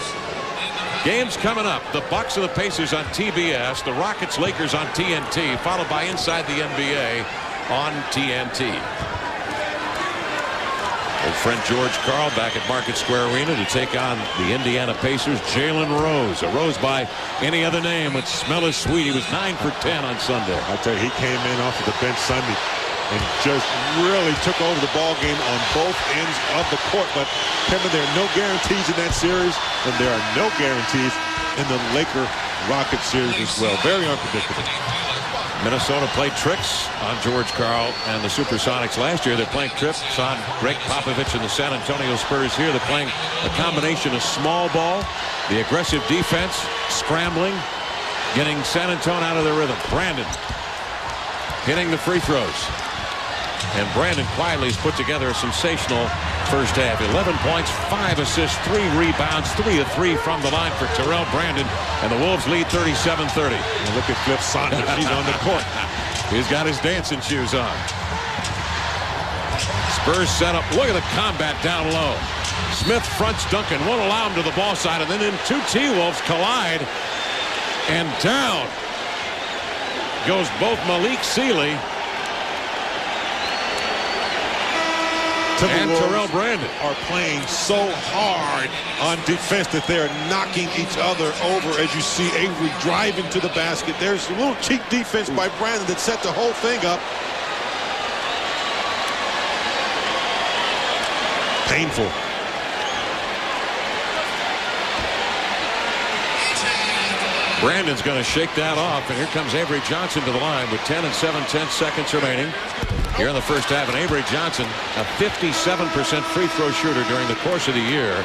A: Games coming up. The Bucks and the Pacers on TBS. The Rockets, Lakers on TNT. Followed by Inside the NBA on TNT. Old friend George Karl back at Market Square Arena to take on the Indiana Pacers. Jalen Rose. A Rose by any other name would smell as sweet. He was 9 for 10 on Sunday.
B: I tell you, he came in off of the bench Sunday and just really took over the ball game on both ends of the court. But Kevin, there are no guarantees in that series, and there are no guarantees in the Laker-Rockets series as well. Very unpredictable.
A: Minnesota played tricks on George Karl and the Supersonics last year. They're playing tricks on Greg Popovich and the San Antonio Spurs here. They're playing a combination of small ball, the aggressive defense, scrambling, getting San Antonio out of their rhythm. Brandon hitting the free throws. And Brandon quietly has put together a sensational first half. 11 points, 5 assists, 3 rebounds, 3 of 3 from the line for Terrell Brandon. And the Wolves lead 37-30.
B: Look at Flip Saunders. He's on the court.
A: He's got his dancing shoes on. Spurs set up. Look at the combat down low. Smith fronts Duncan. Won't allow him to the ball side. And then in two T-Wolves collide. And down goes both Malik Sealy and Terrell Brandon.
B: Are playing so hard on defense that they're knocking each other over. As you see Avery driving to the basket. There's a little cheap defense by Brandon that set the whole thing up. Painful.
A: Brandon's going to shake that off, and here comes Avery Johnson to the line with 10 and 7/10 seconds remaining here in the first half. And Avery Johnson, a 57% free throw shooter during the course of the year,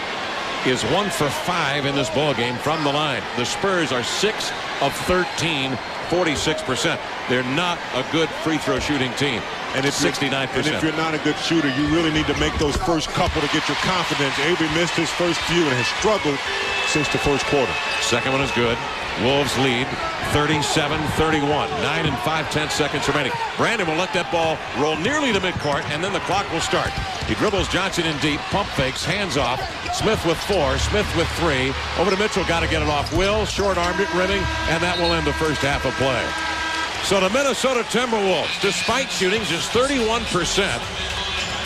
A: is 1 for 5 in this ball game from the line. The Spurs are 6 of 13, 46%. They're not a good free throw shooting team.
B: And if
A: 69%.
B: And if you're not a good shooter, you really need to make those first couple to get your confidence. Avery missed his first few and has struggled since the first quarter.
A: Second one is good. Wolves lead 37-31. 9 and 5/10 seconds remaining. Brandon will let that ball roll nearly to midcourt, and then the clock will start. He dribbles Johnson in deep, pump fakes, hands off. Smith with 4, Smith with 3. Over to Mitchell, got to get it off. Will short-armed it, rimming, and that will end the first half of play. So the Minnesota Timberwolves, despite shooting just 31%,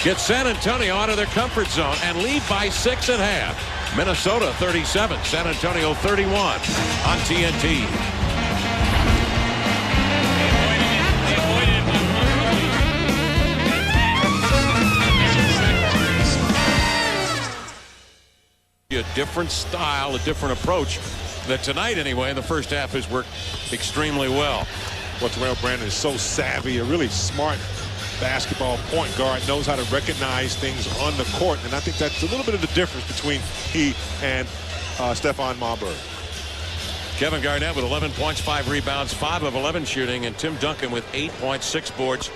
A: get San Antonio out of their comfort zone and lead by 6 at half. Minnesota 37, San Antonio 31 on TNT. A different style, a different approach that tonight anyway in the first half has worked extremely well.
B: Terrell Brandon is so savvy, a really smart basketball point guard, knows how to recognize things on the court, and I think that's a little bit of the difference between he and Stephon Marbury.
A: Kevin Garnett with 11 points, 5 rebounds, 5 of 11 shooting, and Tim Duncan with 8 points, 6 boards,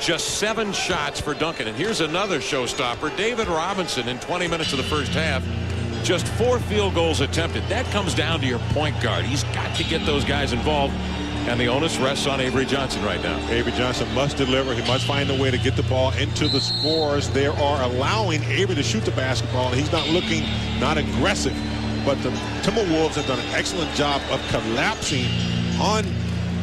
A: just 7 shots for Duncan. And here's another showstopper, David Robinson in 20 minutes of the first half, just 4 field goals attempted. That comes down to your point guard. He's got to get those guys involved. And the onus rests on Avery Johnson right now.
B: Avery Johnson must deliver. He must find a way to get the ball into the scorers. They are allowing Avery to shoot the basketball, and he's not looking not aggressive. But the Timberwolves have done an excellent job of collapsing on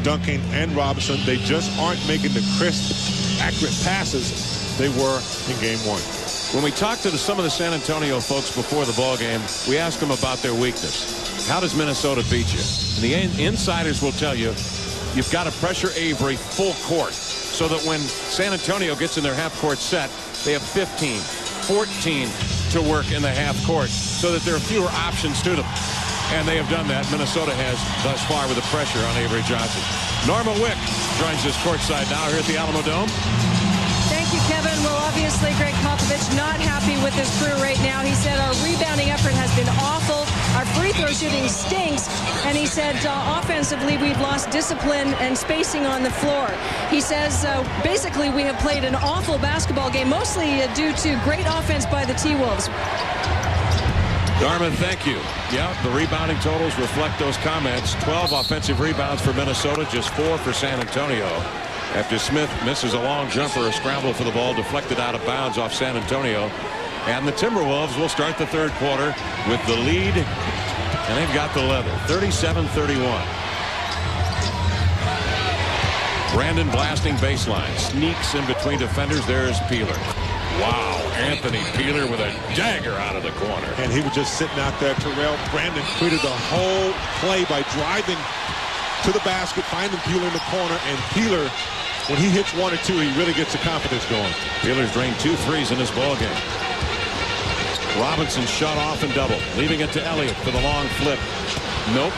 B: Duncan and Robinson. They just aren't making the crisp, accurate passes they were in Game 1.
A: When we talked to some of the San Antonio folks before the ball game, we asked them about their weakness. How does Minnesota beat you? And the insiders will tell you, you've got to pressure Avery full court so that when San Antonio gets in their half-court set, they have 15, 14 to work in the half-court so that there are fewer options to them. And they have done that. Minnesota has thus far with the pressure on Avery Johnson. Norma Wick joins us courtside now here at the Alamo Dome.
C: Thank you, Kevin. Well, obviously, Greg Popovich not happy with his crew right now. He said our rebounding effort has been awful. Our free throw shooting stinks. And he said offensively, we've lost discipline and spacing on the floor. He says basically we have played an awful basketball game, mostly due to great offense by the T-Wolves.
A: Darman, thank you. Yeah, the rebounding totals reflect those comments. 12 offensive rebounds for Minnesota, just 4 for San Antonio. After Smith misses a long jumper, a scramble for the ball deflected out of bounds off San Antonio. And the Timberwolves will start the third quarter with the lead And they've got the leather. 37-31. Brandon blasting baseline. Sneaks in between defenders. There's Peeler. Wow. Anthony Peeler with a dagger out of the corner.
B: And he was just sitting out there. Terrell Brandon created the whole play by driving to the basket, finding Peeler in the corner. And Peeler, when he hits one or two, he really gets the confidence going.
A: Peeler's drained 2 threes in this ballgame. Robinson shut off and double, leaving it to Elliott for the long flip. Nope.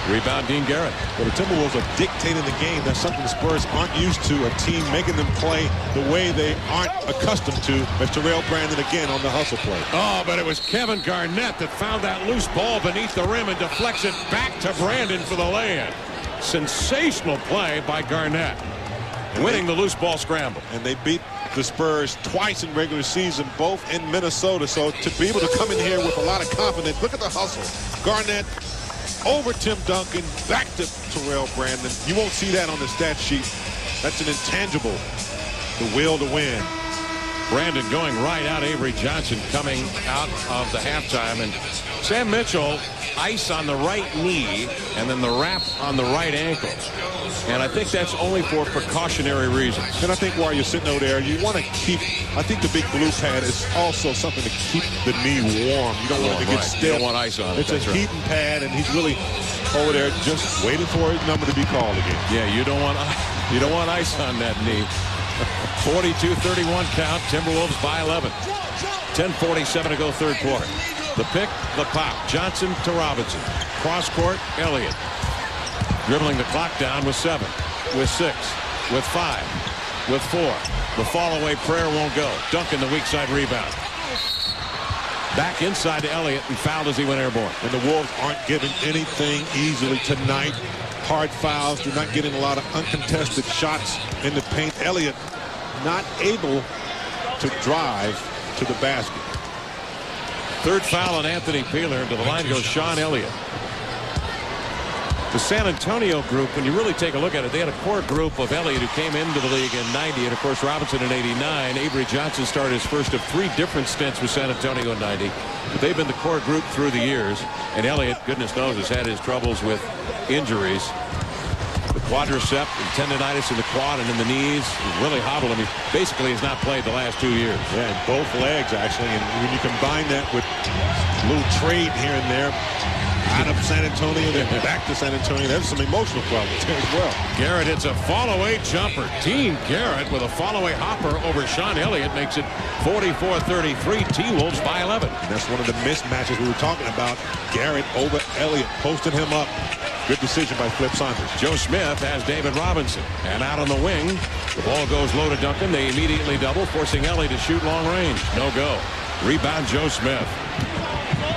A: Rebound, Dean Garrett.
B: Well, the Timberwolves are dictating the game. That's something the Spurs aren't used to. A team making them play the way they aren't accustomed to. But Terrell Brandon again on the hustle play.
A: Oh, but it was Kevin Garnett that found that loose ball beneath the rim and deflects it back to Brandon for the lay-in. Sensational play by Garnett, winning the loose ball scramble.
B: And they beat the Spurs twice in regular season, both in Minnesota. So to be able to come in here with a lot of confidence, look at the hustle. Garnett over Tim Duncan, back to Terrell Brandon. You won't see that on the stat sheet. That's an intangible, the will to win.
A: Brandon going right out. Avery Johnson coming out of the halftime. And Sam Mitchell, ice on the right knee, and then the wrap on the right ankle. And I think that's only for precautionary reasons.
B: And I think while you're sitting over there, you want to keep, I think the big blue pad is also something to keep the knee warm. You don't want it to get stiff.
A: You don't want ice on it.
B: It's a heating pad, and he's really over there just waiting for his number to be called again.
A: Yeah, you don't want ice on that knee. 42-31 count. Timberwolves by 11. 10:47 to go third quarter. The pick, the pop. Johnson to Robinson. Cross court, Elliott. Dribbling the clock down with 7, with 6, with 5, with 4. The fall away prayer won't go. Duncan the weak side rebound. Back inside to Elliott and fouled as he went airborne.
B: And the Wolves aren't giving anything easily tonight. Hard fouls. They're not getting a lot of uncontested shots in the paint. Elliott not able to drive to the basket.
A: Third foul on Anthony Peeler. To the line goes Sean Elliott. The San Antonio group, when you really take a look at it, they had a core group of Elliott who came into the league in 90, and of course Robinson in 89. Avery Johnson started his first of 3 different stints with San Antonio in 90. But they've been the core group through the years. And Elliott, goodness knows, has had his troubles with injuries. The quadricep and tendonitis in the quad and in the knees really hobbled him. He basically has not played the last 2 years.
B: Yeah, in both legs, actually. And when you combine that with a little trade here and there, out of San Antonio, then back to San Antonio. There's some emotional problems there as well.
A: Garrett hits a fall-away jumper. Dean Garrett with a fall-away hopper over Sean Elliott makes it 44-33. T-Wolves by 11.
B: And that's one of the mismatches we were talking about. Garrett over Elliott, posting him up. Good decision by Flip Saunders.
A: Joe Smith has David Robinson. And out on the wing, the ball goes low to Duncan. They immediately double, forcing Elliott to shoot long range. No go. Rebound, Joe Smith.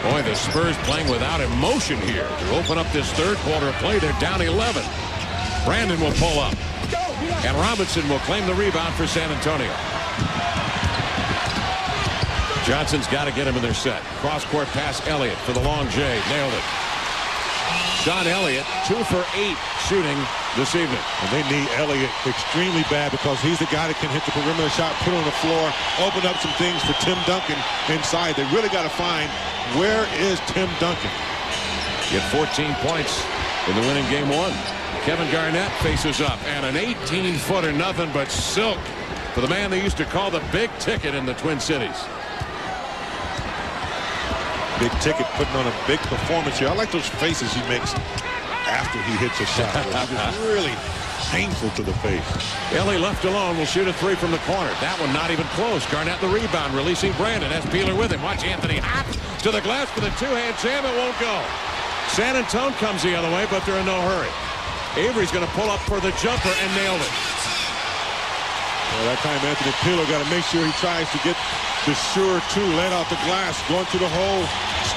A: Boy, the Spurs playing without emotion here to open up this third quarter of play. They're down 11. Brandon will pull up. And Robinson will claim the rebound for San Antonio. Johnson's got to get him in their set. Cross-court pass, Elliott for the long J. Nailed it. Sean Elliott, 2 for 8 shooting this evening.
B: And they need Elliott extremely bad because he's the guy that can hit the perimeter shot, put it on the floor, open up some things for Tim Duncan inside. They really got to find, where is Tim Duncan?
A: Get 14 points in the winning game 1. Kevin Garnett faces up, and an 18-footer, nothing but silk for the man they used to call the big ticket in the Twin Cities.
B: Big ticket putting on a big performance here. I like those faces he makes after he hits a shot. It's really painful to the face.
A: Ellie left alone will shoot a 3 from the corner. That one not even close. Garnett the rebound, releasing Brandon. Has Peeler with him. Watch Anthony hop to the glass for the 2-hand jam. It won't go. San Antonio comes the other way, but they're in no hurry. Avery's going to pull up for the jumper and nailed it.
B: Well, that time Anthony Peeler got to make sure he tries to get the sure 2 let out the glass. Going through the hole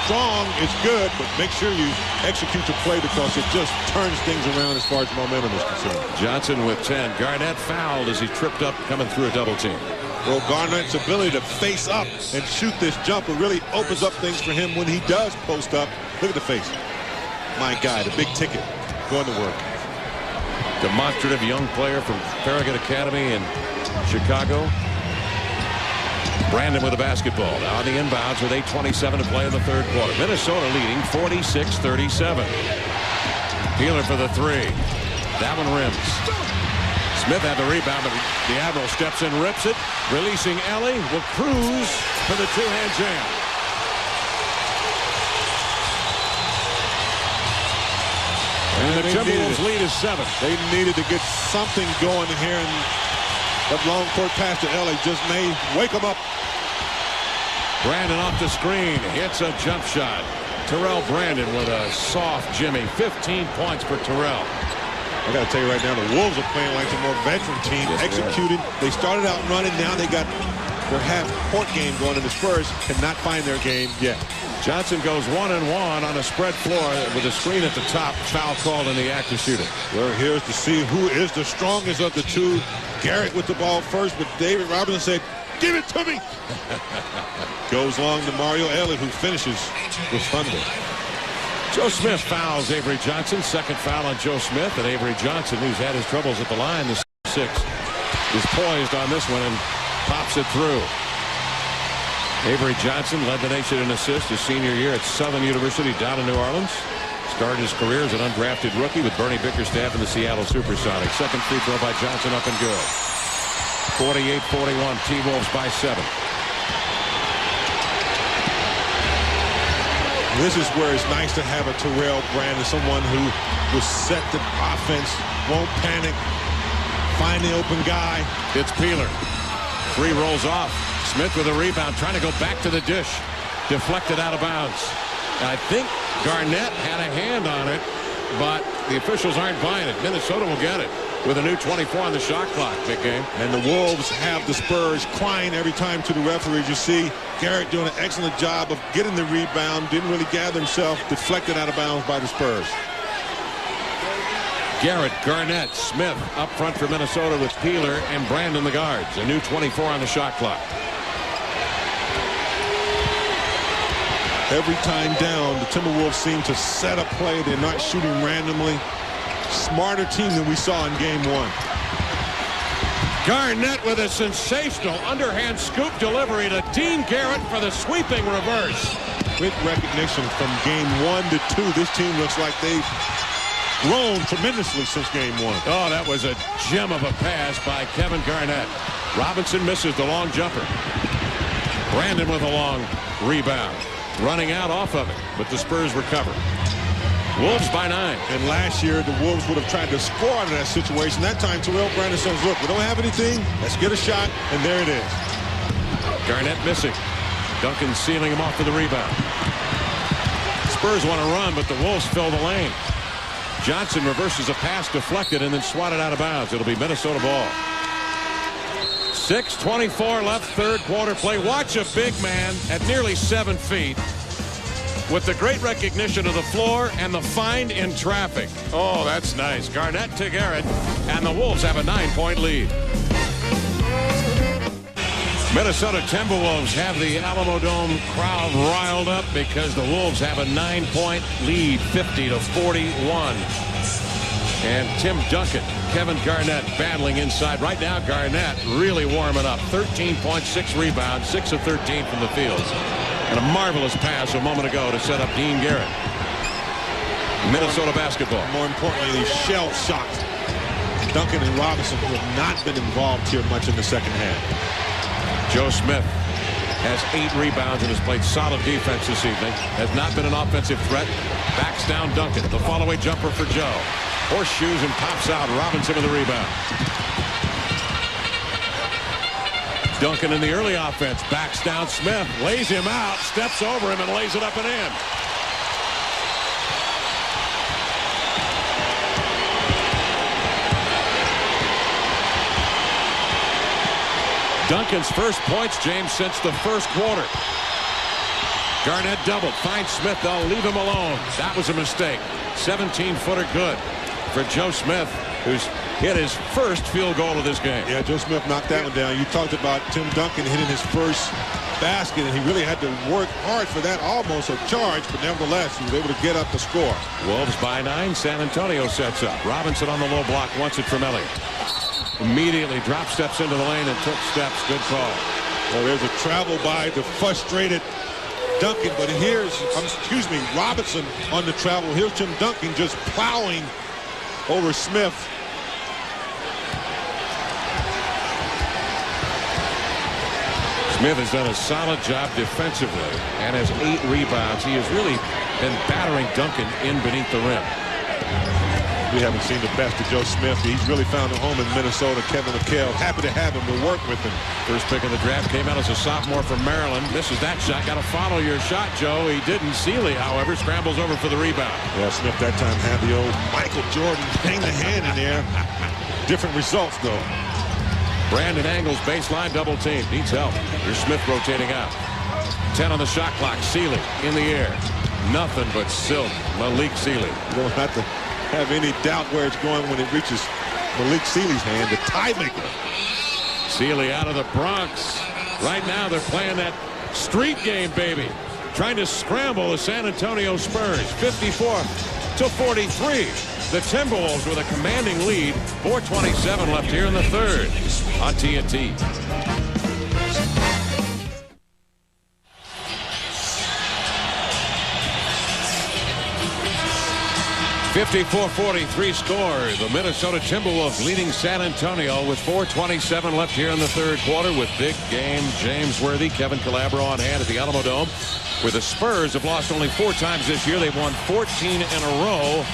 B: strong is good, but make sure you execute your play because it just turns things around as far as momentum is concerned.
A: Johnson with 10. Garnett fouled as he tripped up coming through a double team.
B: Well, Garnett's ability to face up and shoot this jumper really opens up things for him when he does post up. Look at the face. My guy, the big ticket, going to work.
A: Demonstrative young player from Farragut Academy in Chicago. Brandon with the basketball. Now on the inbounds with 8:27 to play in the third quarter. Minnesota leading 46-37. Peeler for the three. That one rims. Smith had the rebound, but the Admiral steps in, rips it, releasing Ellie, will cruise for the two-hand jam. And the Timberwolves lead is 7.
B: They needed to get something going here, and that long court pass to Ellie just may wake them up.
A: Brandon off the screen, hits a jump shot. Terrell Brandon with a soft jimmy. 15 points for Terrell.
B: I got to tell you right now, the Wolves are playing like the more veteran team. Yes, executed. They started out running. Now they got their half-court game going, and the Spurs cannot find their game yet.
A: Johnson goes 1-1 on a spread floor with a screen at the top. Foul called in the act of shooting.
B: We're here to see who is the strongest of the two. Garrett with the ball first, but David Robinson said, "Give it to me." Goes long to Mario Ellie, who finishes with thunder.
A: Joe Smith fouls Avery Johnson. Second foul on Joe Smith, and Avery Johnson, who's had his troubles at the line, the 6, is poised on this one and pops it through. Avery Johnson led the nation in assists his senior year at Southern University down in New Orleans. Started his career as an undrafted rookie with Bernie Bickerstaff in the Seattle Supersonics. Second free throw by Johnson up and good. 48-41, T-Wolves by 7.
B: This is where it's nice to have a Terrell Brandon, someone who will set the offense, won't panic, find the open guy.
A: It's Peeler. 3 rolls off. Smith with a rebound, trying to go back to the dish. Deflected out of bounds. I think Garnett had a hand on it, but the officials aren't buying it. Minnesota will get it with a new 24 on the shot clock. Big game.
B: And the Wolves have the Spurs crying every time to the referees. You see Garrett doing an excellent job of getting the rebound. Didn't really gather himself. Deflected out of bounds by the Spurs.
A: Garrett, Garnett, Smith up front for Minnesota with Peeler and Brandon the guards. A new 24 on the shot clock.
B: Every time down, the Timberwolves seem to set a play. They're not shooting randomly. Smarter team than we saw in game 1.
A: Garnett with a sensational underhand scoop delivery to Dean Garrett for the sweeping reverse.
B: Quick recognition from game 1 to 2. This team looks like they've grown tremendously since game 1.
A: Oh, that was a gem of a pass by Kevin Garnett. Robinson misses the long jumper. Brandon with a long rebound. Running out off of it, but the Spurs recover. Wolves by 9.
B: And last year, the Wolves would have tried to score out of that situation. That time, Terrell Brandon says, look, we don't have anything. Let's get a shot. And there it is.
A: Garnett missing. Duncan sealing him off for the rebound. Spurs want to run, but the Wolves fill the lane. Johnson reverses a pass deflected and then swatted out of bounds. It'll be Minnesota ball. 6:24 left, third quarter play. Watch a big man at nearly 7 feet with the great recognition of the floor and the find in traffic. Oh, that's nice. Garnett to Garrett, and the Wolves have a 9-point lead. Minnesota Timberwolves have the Alamo Dome crowd riled up because the Wolves have a 9-point lead, 50-41. And Tim Duncan, Kevin Garnett battling inside. Right now, Garnett really warming up. 13 points, 6 rebounds, 6 of 13 from the field. And a marvelous pass a moment ago to set up Dean Garrett. Minnesota basketball.
B: More importantly, he's shell-shocked. Duncan and Robinson, who have not been involved here much in the second half.
A: Joe Smith has 8 rebounds and has played solid defense this evening. Has not been an offensive threat. Backs down Duncan. The fall-away jumper for Joe. Horseshoes and pops out. Robinson with the rebound. Duncan in the early offense. Backs down Smith. Lays him out. Steps over him and lays it up and in. Duncan's first points, James, since the first quarter. Garnett doubled. Finds Smith. They'll leave him alone. That was a mistake. 17-footer good for Joe Smith, who's hit his first field goal of this game.
B: Yeah, Joe Smith knocked that one down. You talked about Tim Duncan hitting his first basket, and he really had to work hard for that. Almost a charge, but nevertheless, he was able to get up the score.
A: Wolves by 9. San Antonio sets up. Robinson on the low block. Wants it from Elliott. Immediately drop steps into the lane and took steps. Good call.
B: Well, there's a travel by the frustrated Duncan, but here's, Robinson on the travel. Here's Tim Duncan just plowing over Smith.
A: Smith has done a solid job defensively and has 8 rebounds. He has really been battering Duncan in beneath the rim.
B: We haven't seen the best of Joe Smith. He's really found a home in Minnesota. Kevin McHale, happy to have him to work with him.
A: First pick of the draft, came out as a sophomore from Maryland. Misses that shot. Got to follow your shot, Joe. He didn't. Seeley, however, scrambles over for the rebound.
B: Yeah, Smith that time had the old Michael Jordan hang the hand in there. Different results, though.
A: Brandon angles baseline double team. Needs help. Here's Smith rotating out. 10 on the shot clock. Seeley in the air. Nothing but silk. Malik Seeley.
B: You don't have to have any doubt where it's going when it reaches Malik Seeley's hand, the tiemaker.
A: Seeley out of the Bronx. Right now they're playing that street game, baby. Trying to scramble the San Antonio Spurs. 54-43. The Timberwolves with a commanding lead. 4:27 left here in the third on TNT. 54-43 score. The Minnesota Timberwolves leading San Antonio with 4:27 left here in the third quarter with big game James Worthy, Kevin Calabro on hand at the Alamo Dome. Where the Spurs have lost only 4 times this year. They've won 14 in a row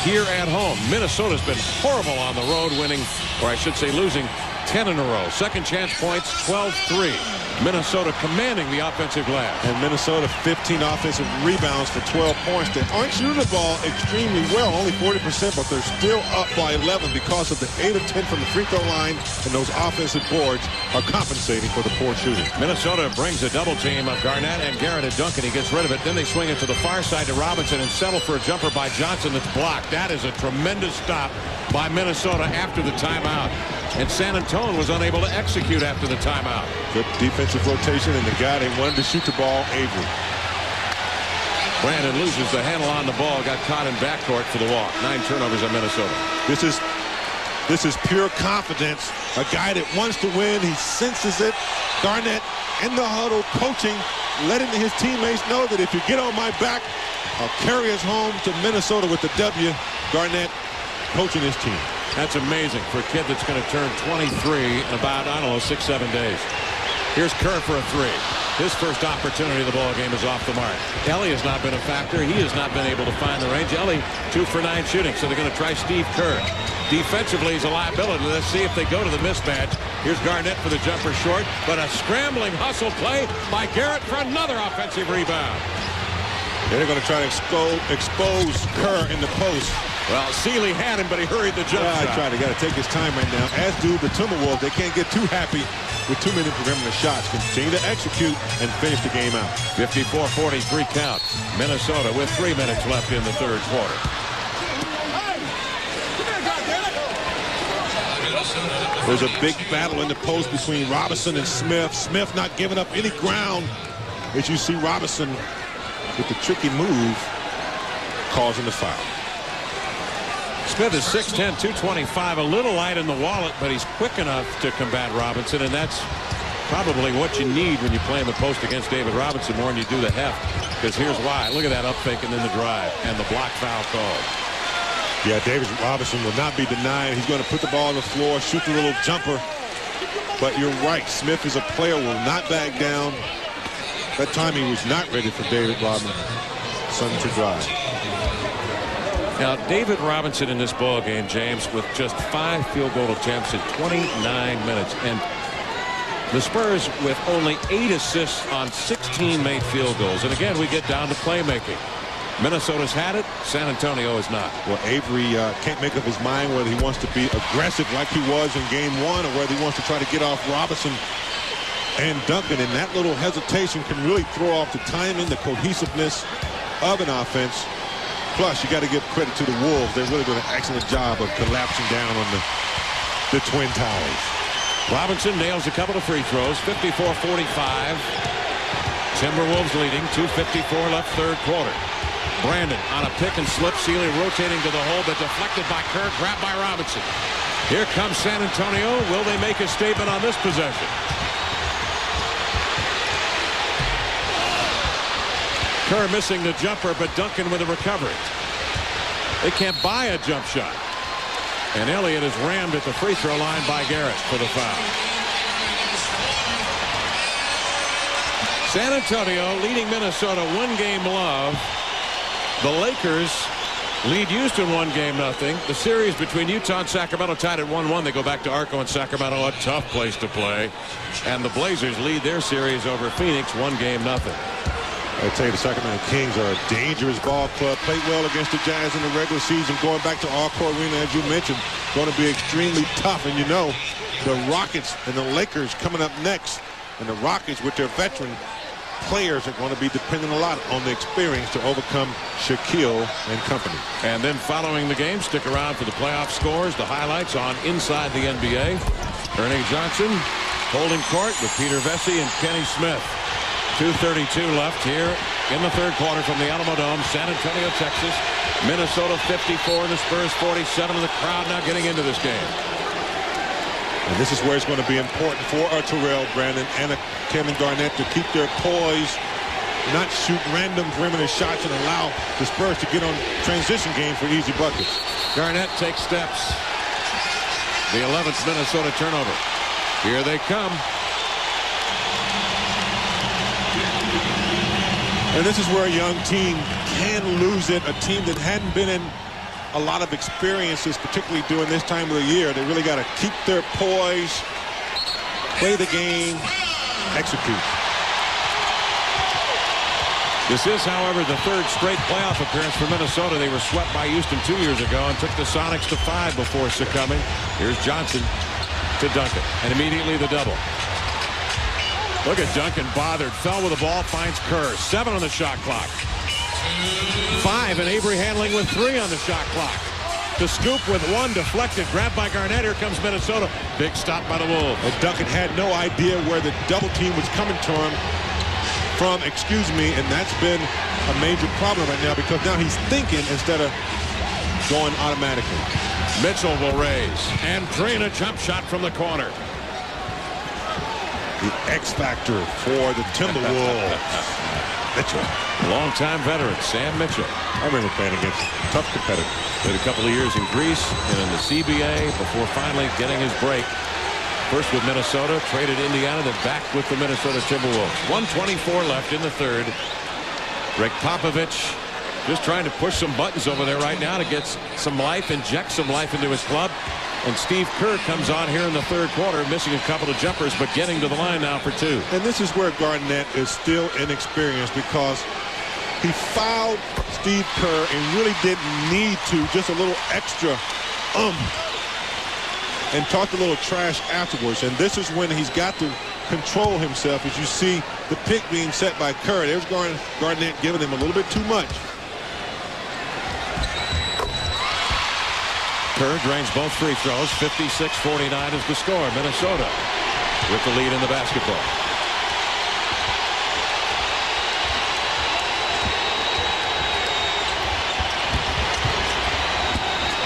A: here at home. Minnesota's been horrible on the road, winning, or I should say losing, 10 in a row. Second chance points, 12-3. Minnesota commanding the offensive glass.
B: And Minnesota 15 offensive rebounds for 12 points. They aren't shooting the ball extremely well, only 40%, but they're still up by 11 because of the 8 of 10 from the free throw line, and those offensive boards are compensating for the poor shooting. Minnesota brings a double team of Garnett and Garrett and Duncan. He gets rid of it. Then they swing it to the far side to Robinson and settle for a jumper by Johnson that's blocked. That is a tremendous stop by Minnesota after the timeout. And San Antonio was unable to execute after the timeout. Good defensive rotation, and the guy they wanted to shoot the ball, Avery.
A: Brandon loses the handle on the ball, got caught in backcourt for the walk. 9 turnovers on Minnesota.
B: This is pure confidence. A guy that wants to win, he senses it. Garnett in the huddle, coaching, letting his teammates know that if you get on my back, I'll carry us home to Minnesota with the W. Garnett coaching his team.
A: That's amazing for a kid that's going to turn 23 in about, I don't know, 6-7 days. Here's Kerr for a 3. His first opportunity of the ball game is off the mark. Ellie has not been a factor. He has not been able to find the range. Ellie 2 for 9 shooting, so they're going to try Steve Kerr. Defensively, he's a liability. Let's see if they go to the mismatch. Here's Garnett for the jumper short, but a scrambling hustle play by Garrett for another offensive rebound.
B: They're going to try to expose Kerr in the post.
A: Well, Seeley had him, but he hurried the jump shot.
B: I tried. They got to take his time right now, as do the Timberwolves. They can't get too happy with too many perimeter shots. Continue to execute and finish the game out.
A: 54-43 count. Minnesota with 3 minutes left in the third quarter.
B: There's a big battle in the post between Robinson and Smith. Smith not giving up any ground. As you see Robinson with the tricky move, causing the foul.
A: Smith is 6'10", 225, a little light in the wallet, but he's quick enough to combat Robinson, and that's probably what you need when you play in the post against David Robinson more than you do the heft. Because here's why. Look at that up fake and then the drive, and the block foul called.
B: Yeah, David Robinson will not be denied. He's going to put the ball on the floor, shoot the little jumper. But you're right. Smith is a player, will not back down. That time he was not ready for David Robinson to drive.
A: Now, David Robinson in this ball game, James, with just 5 field goal attempts in 29 minutes. And the Spurs with only 8 assists on 16 made field goals. And again, we get down to playmaking. Minnesota's had it. San Antonio is not.
B: Well, Avery can't make up his mind whether he wants to be aggressive like he was in game 1 or whether he wants to try to get off Robinson and Duncan. And that little hesitation can really throw off the timing, the cohesiveness of an offense. Plus, you got to give credit to the Wolves. They're really doing an excellent job of collapsing down on the Twin Towers.
A: Robinson nails a couple of free throws. 54-45. Timberwolves leading. 2:54 left third quarter. Brandon on a pick and slip. Seeley rotating to the hole, but deflected by Kerr. Grabbed by Robinson. Here comes San Antonio. Will they make a statement on this possession? Kerr missing the jumper, but Duncan with a recovery. They can't buy a jump shot. And Elliott is rammed at the free throw line by Garrett for the foul. San Antonio leading Minnesota 1-game love. The Lakers lead Houston 1-0. The series between Utah and Sacramento tied at 1-1. They go back to Arco and Sacramento, a tough place to play. And the Blazers lead their series over Phoenix 1-0.
B: I tell you, the Sacramento Kings are a dangerous ball club. Played well against the Jazz in the regular season. Going back to Arco Arena, as you mentioned, going to be extremely tough. And you know, the Rockets and the Lakers coming up next. And the Rockets, with their veteran players, are going to be depending a lot on the experience to overcome Shaquille and company.
A: And then following the game, stick around for the playoff scores, the highlights on Inside the NBA. Ernie Johnson holding court with Peter Vesey and Kenny Smith. 2:32 left here in the third quarter from the Alamo Dome, San Antonio, Texas. Minnesota 54, the Spurs 47, and the crowd now getting into this game.
B: And this is where it's going to be important for Terrell Brandon and Kevin Garnett to keep their poise, not shoot random perimeter shots, and allow the Spurs to get on transition game for easy buckets.
A: Garnett takes steps. The 11th Minnesota turnover. Here they come.
B: And this is where a young team can lose it. A team that hadn't been in a lot of experiences, particularly during this time of the year. They really got to keep their poise, play the game, execute.
A: This is, however, the third straight playoff appearance for Minnesota. They were swept by Houston 2 years ago and took the Sonics to 5 before succumbing. Here's Johnson to Duncan, and immediately the double. Look at Duncan, bothered, fell with the ball, finds Kerr. 7 on the shot clock. 5, and Avery handling with 3 on the shot clock. The scoop with 1 deflected, grabbed by Garnett. Here comes Minnesota. Big stop by the Wolves.
B: And Duncan had no idea where the double team was coming to him from, and that's been a major problem right now, because now he's thinking instead of going automatically.
A: Mitchell will raise, and drain a jump shot from the corner.
B: The X factor for the Timberwolves. Mitchell.
A: Longtime veteran, Sam Mitchell.
B: I remember playing against tough competitors.
A: Played a couple of years in Greece and in the CBA before finally getting his break. First with Minnesota, traded Indiana, then back with the Minnesota Timberwolves. 1:24 left in the third. Rick Popovich just trying to push some buttons over there right now to get some life, inject some life into his club. And Steve Kerr comes on here in the third quarter, missing a couple of jumpers, but getting to the line now for 2.
B: And this is where Garnett is still inexperienced, because he fouled Steve Kerr and really didn't need to, just a little extra and talked a little trash afterwards. And this is when he's got to control himself, as you see the pick being set by Kerr. There's Garnett giving him a little bit too much.
A: Kerr drains both free throws. 56-49 is the score. Minnesota with the lead in the basketball.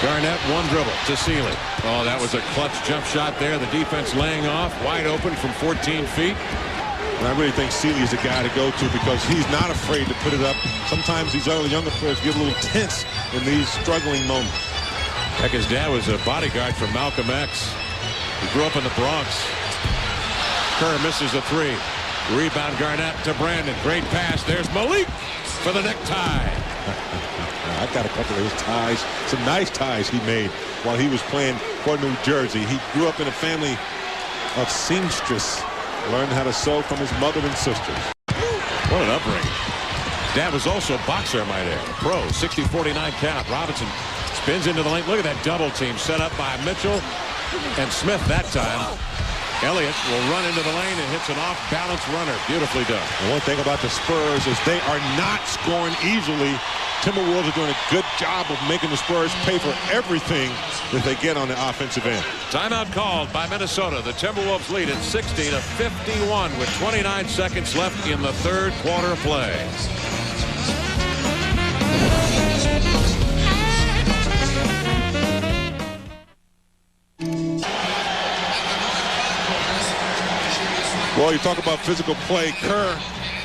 A: Garnett, 1 dribble to Sealy. Oh, that was a clutch jump shot there. The defense laying off, wide open from 14 feet.
B: And I really think Sealy is the guy to go to, because he's not afraid to put it up. Sometimes these other younger players get a little tense in these struggling moments.
A: Heck, his dad was a bodyguard for Malcolm X. He grew up in the Bronx. Kerr misses a 3. Rebound Garnett to Brandon. Great pass. There's Malik for the necktie.
B: I've got a couple of his ties, some nice ties he made while he was playing for New Jersey. He grew up in a family of seamstress, learned how to sew from his mother and sisters.
A: What an upbringing. Dad was also a boxer, I might add. Pro, 60-49 count. Robinson spins into the lane. Look at that double team set up by Mitchell and Smith that time. Elliott will run into the lane and hits an off-balance runner. Beautifully done.
B: And one thing about the Spurs is they are not scoring easily. Timberwolves are doing a good job of making the Spurs pay for everything that they get on the offensive end.
A: Timeout called by Minnesota. The Timberwolves lead at 60-51 with 29 seconds left in the third quarter play.
B: Well, you talk about physical play. Kerr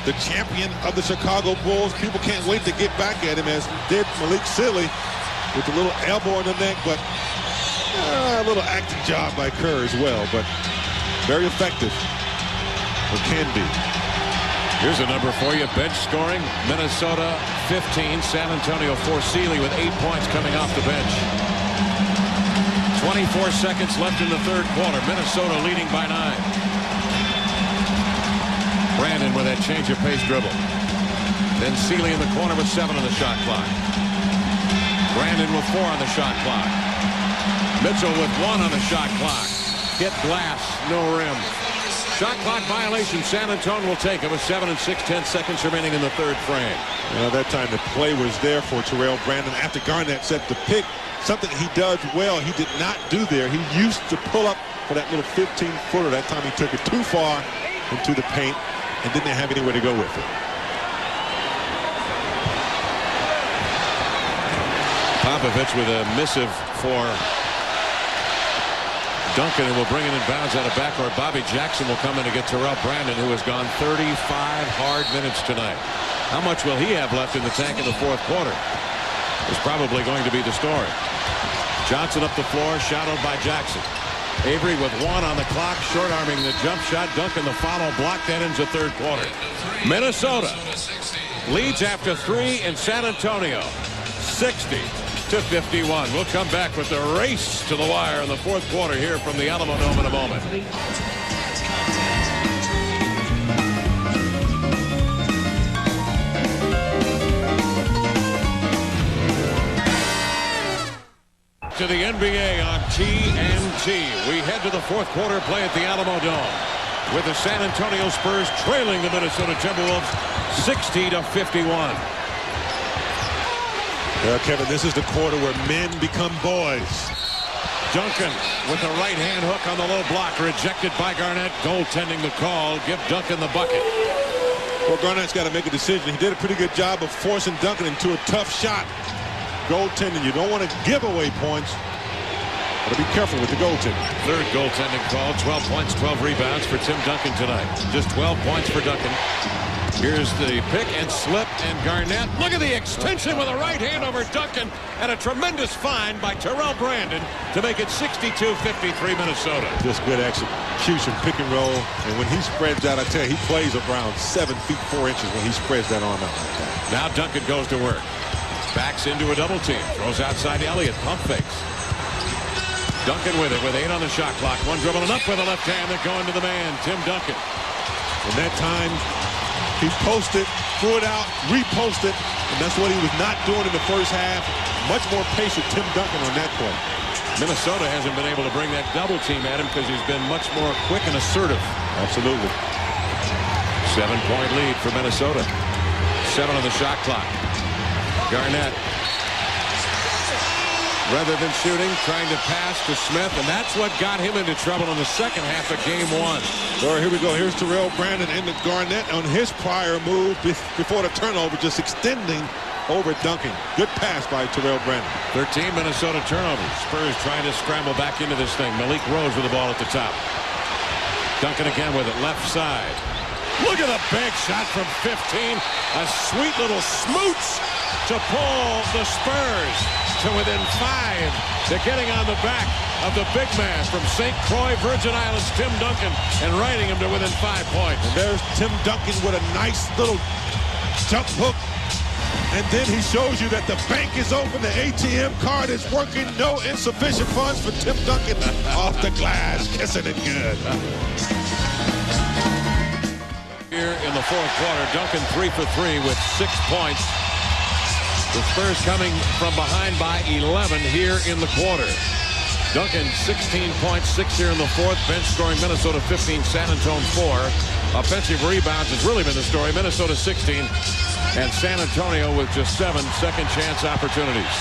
B: the champion of the Chicago Bulls. People can't wait to get back at him, as did Malik Sealy with a little elbow in the neck, but a little acting job by Kerr as well, but very effective, or can be.
A: Here's a number for you. Bench scoring. Minnesota 15. San Antonio for Sealy with 8 points coming off the bench. 24 seconds left in the third quarter. Minnesota leading by 9. Brandon with that change of pace dribble. Then Sealy in the corner with 7 on the shot clock. Brandon with 4 on the shot clock. Mitchell with 1 on the shot clock. Hit glass, no rim. Shot clock violation. San Antonio will take it with 7 and 6/10 seconds remaining in the third frame.
B: That time the play was there for Terrell Brandon after Garnett set the pick. Something he does well, he did not do there. He used to pull up for that little 15-footer. That time he took it too far into the paint and didn't have anywhere to go with it.
A: Popovich with a missive for Duncan, and will bring it in bounds out of backcourt. Bobby Jackson will come in to get Terrell Brandon, who has gone 35 hard minutes tonight. How much will he have left in the tank in the fourth quarter is probably going to be the story. Johnson up the floor, shadowed by Jackson. Avery with 1 on the clock, short-arming the jump shot. Duncan the follow block. That ends the third quarter. Minnesota leads after 3 in San Antonio, 60-51. We'll come back with the race to the wire in the fourth quarter here from the Alamo Dome in a moment. To the NBA on TNT. We head to the fourth quarter play at the Alamo Dome with the San Antonio Spurs trailing the Minnesota Timberwolves 60-51.
B: Well, Kevin, this is the quarter where men become boys.
A: Duncan with the right-hand hook on the low block, rejected by Garnett. Goaltending the call. Give Duncan the bucket.
B: Well, Garnett's got to make a decision. He did a pretty good job of forcing Duncan into a tough shot. Goaltending, you don't want to give away points. Got to be careful with the goaltending.
A: Third goaltending call. 12 points, 12 rebounds for Tim Duncan tonight. Just 12 points for Duncan. Here's the pick and slip, and Garnett. Look at the extension with a right hand over Duncan, and a tremendous find by Terrell Brandon to make it 62-53 Minnesota.
B: Just good execution, pick and roll, and when he spreads out, I tell you, he plays around 7 feet 4 inches when he spreads that arm out like that.
A: Now Duncan goes to work. Backs into a double team. Throws outside Elliott. Pump fakes. Duncan with it with 8 on the shot clock. One dribbling up with a left hand. They're going to the man, Tim Duncan.
B: And that time, he posted, threw it out, reposted, and that's what he was not doing in the first half. Much more patient, Tim Duncan, on that play.
A: Minnesota hasn't been able to bring that double team at him because he's been much more quick and assertive.
B: Absolutely.
A: 7-point lead for Minnesota. 7 on the shot clock. Garnett, rather than shooting, trying to pass to Smith, and that's what got him into trouble in the second half of game 1.
B: All right, here we go. Here's Terrell Brandon into Garnett on his prior move before the turnover, just extending over Duncan. Good pass by Terrell Brandon.
A: 13 Minnesota turnovers. Spurs trying to scramble back into this thing. Malik Rose with the ball at the top. Duncan again with it, left side. Look at the big shot from 15. A sweet little smooch to pull the Spurs to within 5. They're getting on the back of the big man from St. Croix, Virgin Islands, Tim Duncan, and riding him to within 5 points.
B: And there's Tim Duncan with a nice little jump hook. And then he shows you that the bank is open, the ATM card is working. No insufficient funds for Tim Duncan off the glass, kissing it good.
A: Here in the fourth quarter, Duncan 3 for 3 with 6 points. The Spurs coming from behind by 11 here in the quarter. Duncan 16 points, 6 here in the fourth. Bench scoring Minnesota 15, San Antonio 4. Offensive rebounds has really been the story. Minnesota 16 and San Antonio with just 7 second chance opportunities.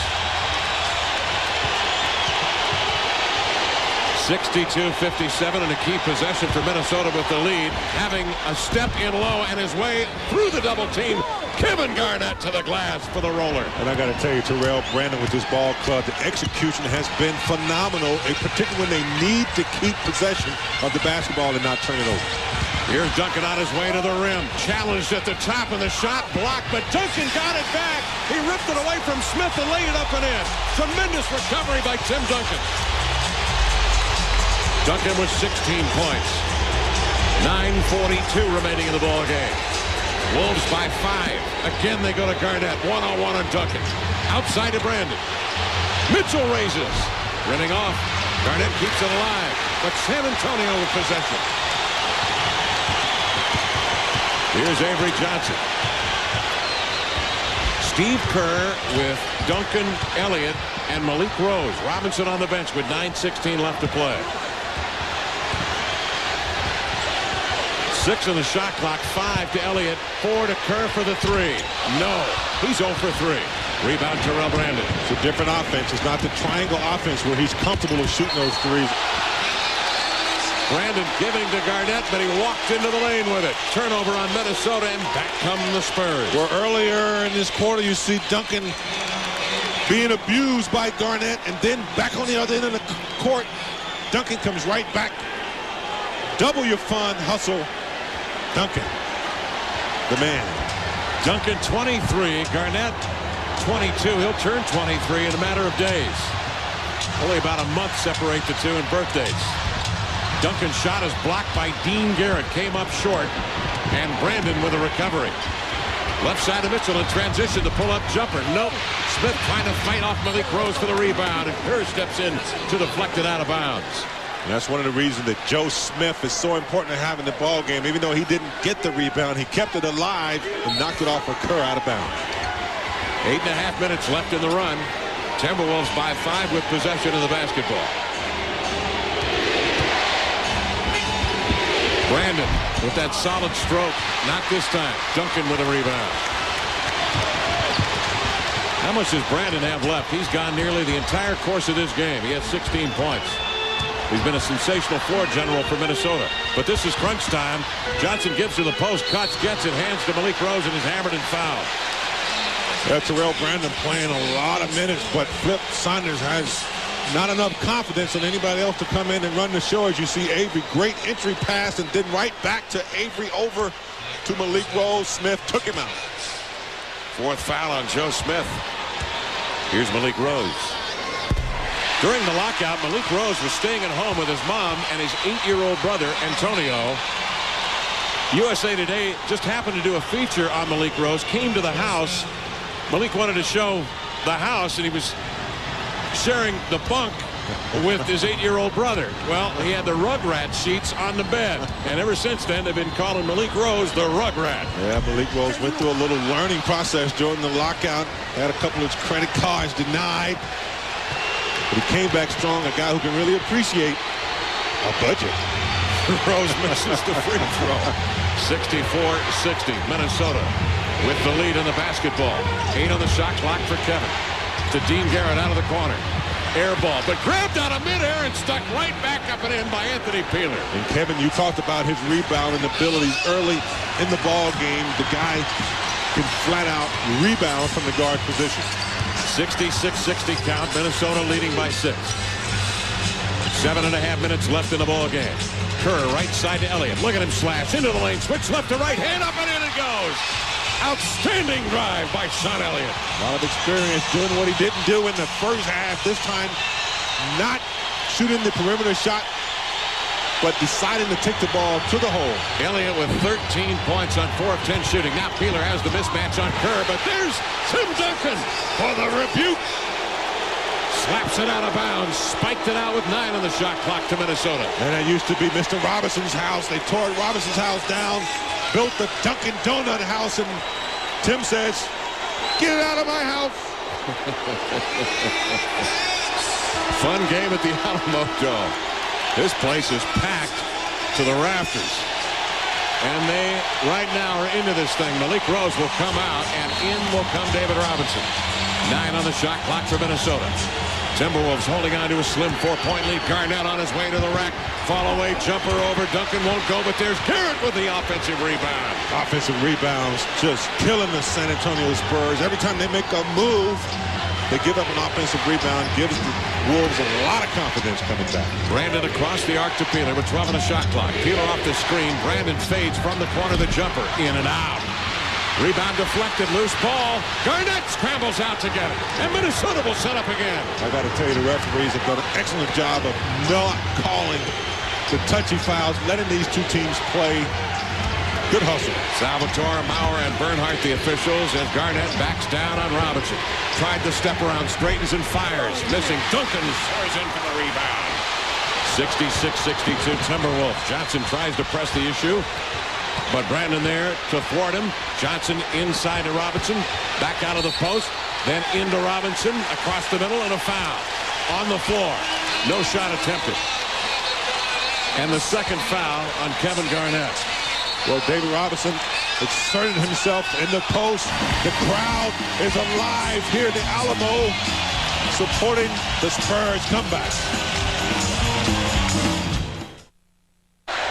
A: 62-57 and a key possession for Minnesota with the lead. Having a step in low and his way through the double team. Kevin Garnett to the glass for the roller.
B: And I got to tell you, Terrell Brandon with this ball club, the execution has been phenomenal, particularly when they need to keep possession of the basketball and not turn it over.
A: Here's Duncan on his way to the rim. Challenged at the top of the shot. Blocked, but Duncan got it back. He ripped it away from Smith and laid it up and in. Tremendous recovery by Tim Duncan. Duncan with 16 points. 9:42 remaining in the ball game. Wolves by 5. Again, they go to Garnett. One-on-one on Duncan. Outside to Brandon. Mitchell raises. Running off. Garnett keeps it alive. But San Antonio with possession. Here's Avery Johnson. Steve Kerr with Duncan, Elliott, and Malik Rose. Robinson on the bench with 9:16 left to play. 6 on the shot clock. 5 to Elliott. 4 to Kerr for the 3. No. He's 0 for 3. Rebound Terrell Brandon.
B: It's a different offense. It's not the triangle offense where he's comfortable with shooting those threes.
A: Brandon giving to Garnett, but he walked into the lane with it. Turnover on Minnesota, and back come the Spurs.
B: Where earlier in this quarter you see Duncan being abused by Garnett, and then back on the other end of the court, Duncan comes right back. Double your fun, hustle. Duncan, the man.
A: Duncan 23, Garnett 22. He'll turn 23 in a matter of days. Only about a month separate the two in birthdays. Duncan's shot is blocked by Dean Garrett. Came up short. And Brandon with a recovery. Left side of Mitchell in transition. The pull-up jumper. Nope. Smith trying to fight off Malik Rose for the rebound. And Kerr steps in to deflect it out of bounds.
B: And that's one of the reasons that Joe Smith is so important to have in the ball game. Even though he didn't get the rebound, he kept it alive and knocked it off for Kerr out of bounds.
A: 8.5 minutes left in the run. Timberwolves by 5 with possession of the basketball. Brandon with that solid stroke. Not this time. Duncan with a rebound. How much does Brandon have left? He's gone nearly the entire course of this game. He has 16 points. He's been a sensational floor general for Minnesota. But this is crunch time. Johnson gives to the post, cuts, gets it, hands to Malik Rose, and is hammered and fouled.
B: Terrell Brandon playing a lot of minutes, but Flip Saunders has not enough confidence in anybody else to come in and run the show. As you see Avery, great entry pass, and then right back to Avery over to Malik Rose. Smith took him out.
A: 4th foul on Joe Smith. Here's Malik Rose. During the lockout, Malik Rose was staying at home with his mom and his 8-year-old brother, Antonio. USA Today just happened to do a feature on Malik Rose, came to the house. Malik wanted to show the house, and he was sharing the bunk with his 8-year-old brother. Well, he had the Rugrat sheets on the bed, and ever since then they've been calling Malik Rose the Rugrat.
B: Yeah, Malik Rose went through a little learning process during the lockout. Had a couple of his credit cards denied, but he came back strong. A guy who can really appreciate a budget.
A: Rose misses the free throw. 64-60, Minnesota with the lead in the basketball. 8 on the shot clock for Kevin. To Dean Garrett out of the corner. Air ball, but grabbed out of midair and stuck right back up and in by Anthony Peeler.
B: And Kevin, you talked about his rebounding abilities early in the ball game. The guy can flat out rebound from the guard position.
A: 66-60 count. Minnesota leading by 6. 7.5 minutes left in the ball game. Kerr right side to Elliott. Look at him slash into the lane. Switch left to right. Hand up and in it goes. Outstanding drive by Sean Elliott.
B: A lot of experience doing what he didn't do in the first half. This time not shooting the perimeter shot, but deciding to take the ball to the hole.
A: Elliott with 13 points on 4 of 10 shooting. Now Peeler has the mismatch on Kerr, but there's Tim Duncan for the rebuke. Slaps it out of bounds. Spiked it out with 9 on the shot clock to Minnesota.
B: And it used to be Mr. Robinson's house. They tore Robinson's house down, built the Dunkin' Donut house, and Tim says, "Get it out of my house."
A: Fun game at the Alamo Dome. This place is packed to the rafters. And they, right now, are into this thing. Malik Rose will come out, and in will come David Robinson. 9 on the shot clock for Minnesota. Timberwolves holding on to a slim 4-point lead. Garnett on his way to the rack. Fall away, jumper over. Duncan won't go, but there's Garrett with the offensive rebound.
B: Offensive rebounds just killing the San Antonio Spurs. Every time they make a move, they give up an offensive rebound, gives the Wolves a lot of confidence coming back.
A: Brandon across the arc to Peeler with 12 on the shot clock. Peeler off the screen. Brandon fades from the corner. The jumper in and out. Rebound deflected. Loose ball. Garnett scrambles out to get it. And Minnesota will set up again.
B: I got to tell you, the referees have done an excellent job of not calling the touchy fouls, letting these two teams play. Good hustle.
A: Salvatore, Maurer, and Bernhardt, the officials, as Garnett backs down on Robinson. Tried the step around, straightens and fires. Missing. Duncan soars in for the rebound. 66-62 Timberwolves. Johnson tries to press the issue, but Brandon there to thwart him. Johnson inside to Robinson. Back out of the post. Then into Robinson. Across the middle and a foul. On the floor. No shot attempted. And the second foul on Kevin Garnett.
B: Well, David Robinson exerted himself in the post. The crowd is alive here at the Alamo, supporting the Spurs comeback.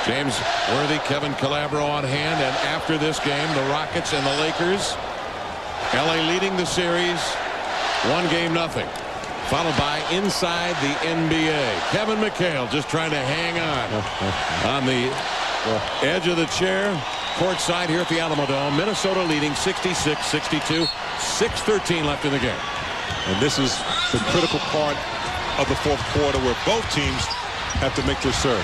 A: James Worthy, Kevin Calabro on hand, and after this game, the Rockets and the Lakers. LA leading the series 1-0, followed by inside the NBA. Kevin McHale just trying to hang on the edge of the chair, courtside here at the Alamo Dome. Minnesota leading 66-62, 6:13 left in the game.
B: And this is the critical part of the fourth quarter where both teams have to make their serve.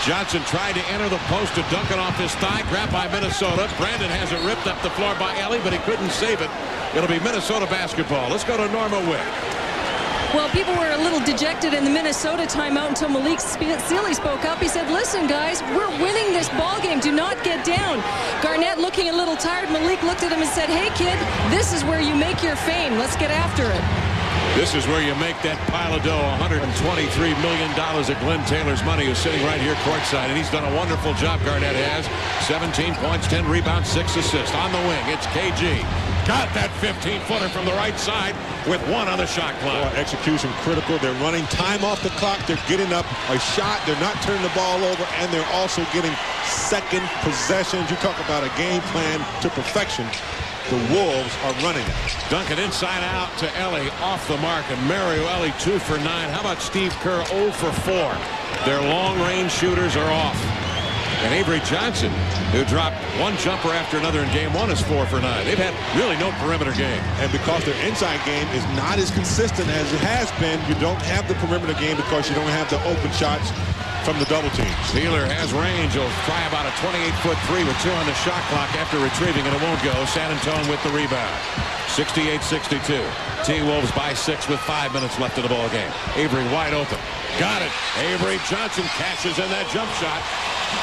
A: Johnson tried to enter the post to Duncan off his thigh, grabbed by Minnesota. Brandon has it ripped up the floor by Ellie, but he couldn't save it. It'll be Minnesota basketball. Let's go to Norma Wick.
C: Well, people were a little dejected in the Minnesota timeout until Malik Sealy spoke up. He said, listen, guys, we're winning this ball game. Do not get down. Garnett looking a little tired. Malik looked at him and said, hey, kid, this is where you make your fame. Let's get after it.
A: This is where you make that pile of dough. $123 million of Glenn Taylor's money is sitting right here courtside, and he's done a wonderful job, Garnett has. 17 points, 10 rebounds, 6 assists. On the wing, it's KG. Got that 15-footer from the right side with 1 on the shot clock.
B: Execution critical. They're running time off the clock. They're getting up a shot. They're not turning the ball over, and they're also getting second possessions. You talk about a game plan to perfection. The Wolves are running it.
A: Duncan inside out to Ellie, off the mark, and Mario Ellie 2 for 9. How about Steve Kerr 0 for 4? Their long-range shooters are off. And Avery Johnson, who dropped 1 jumper after another in game 1, is 4 for 9. They've had really no perimeter game.
B: And because their inside game is not as consistent as it has been, you don't have the perimeter game because you don't have the open shots from the double teams.
A: Peeler has range. He'll try about a 28-foot 3 with 2 on the shot clock after retrieving, and it won't go. San Antonio with the rebound. 68-62. T-Wolves by 6 with 5 minutes left in the ball game. Avery wide open. Got it. Avery Johnson catches in that jump shot.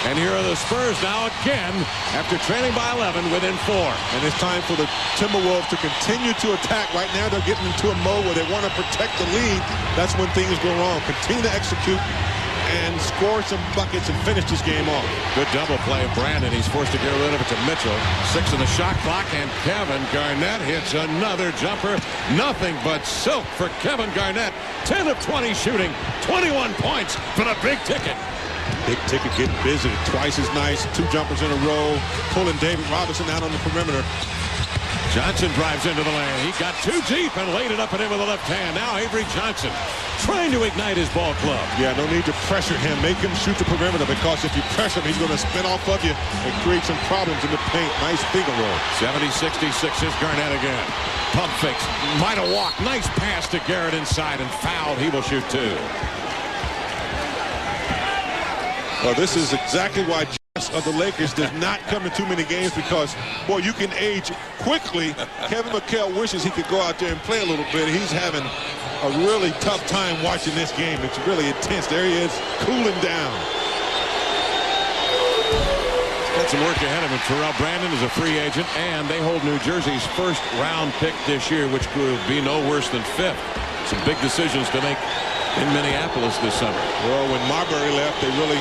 A: And here are the Spurs now again after trailing by 11 within 4.
B: And it's time for the Timberwolves to continue to attack. Right now they're getting into a mode where they want to protect the lead. That's when things go wrong. Continue to execute and score some buckets and finish this game off.
A: Good double play of Brandon. He's forced to get rid of it to Mitchell. 6 on the shot clock, and Kevin Garnett hits another jumper. Nothing but silk for Kevin Garnett. 10 of 20 shooting, 21 points for the big ticket.
B: Big ticket getting busy. Twice as nice. 2 jumpers in a row. Pulling David Robinson out on the perimeter.
A: Johnson drives into the lane. He got too deep and laid it up and in with the left hand. Now Avery Johnson trying to ignite his ball club.
B: Yeah, no need to pressure him. Make him shoot the perimeter, because if you pressure him, he's going to spin off of you and create some problems in the paint. Nice finger roll.
A: 70-66 is Garnett again. Pump fakes. Might have walked. Nice pass to Garrett inside and fouled. He will shoot 2.
B: Well, this is exactly why of the Lakers does not come to too many games, because, boy, you can age quickly. Kevin McHale wishes he could go out there and play a little bit. He's having a really tough time watching this game. It's really intense. There he is, cooling down.
A: Got some work ahead of him. Terrell Brandon is a free agent, and they hold New Jersey's first-round pick this year, which could be no worse than 5th. Some big decisions to make in Minneapolis this summer.
B: Well, when Marbury left, they really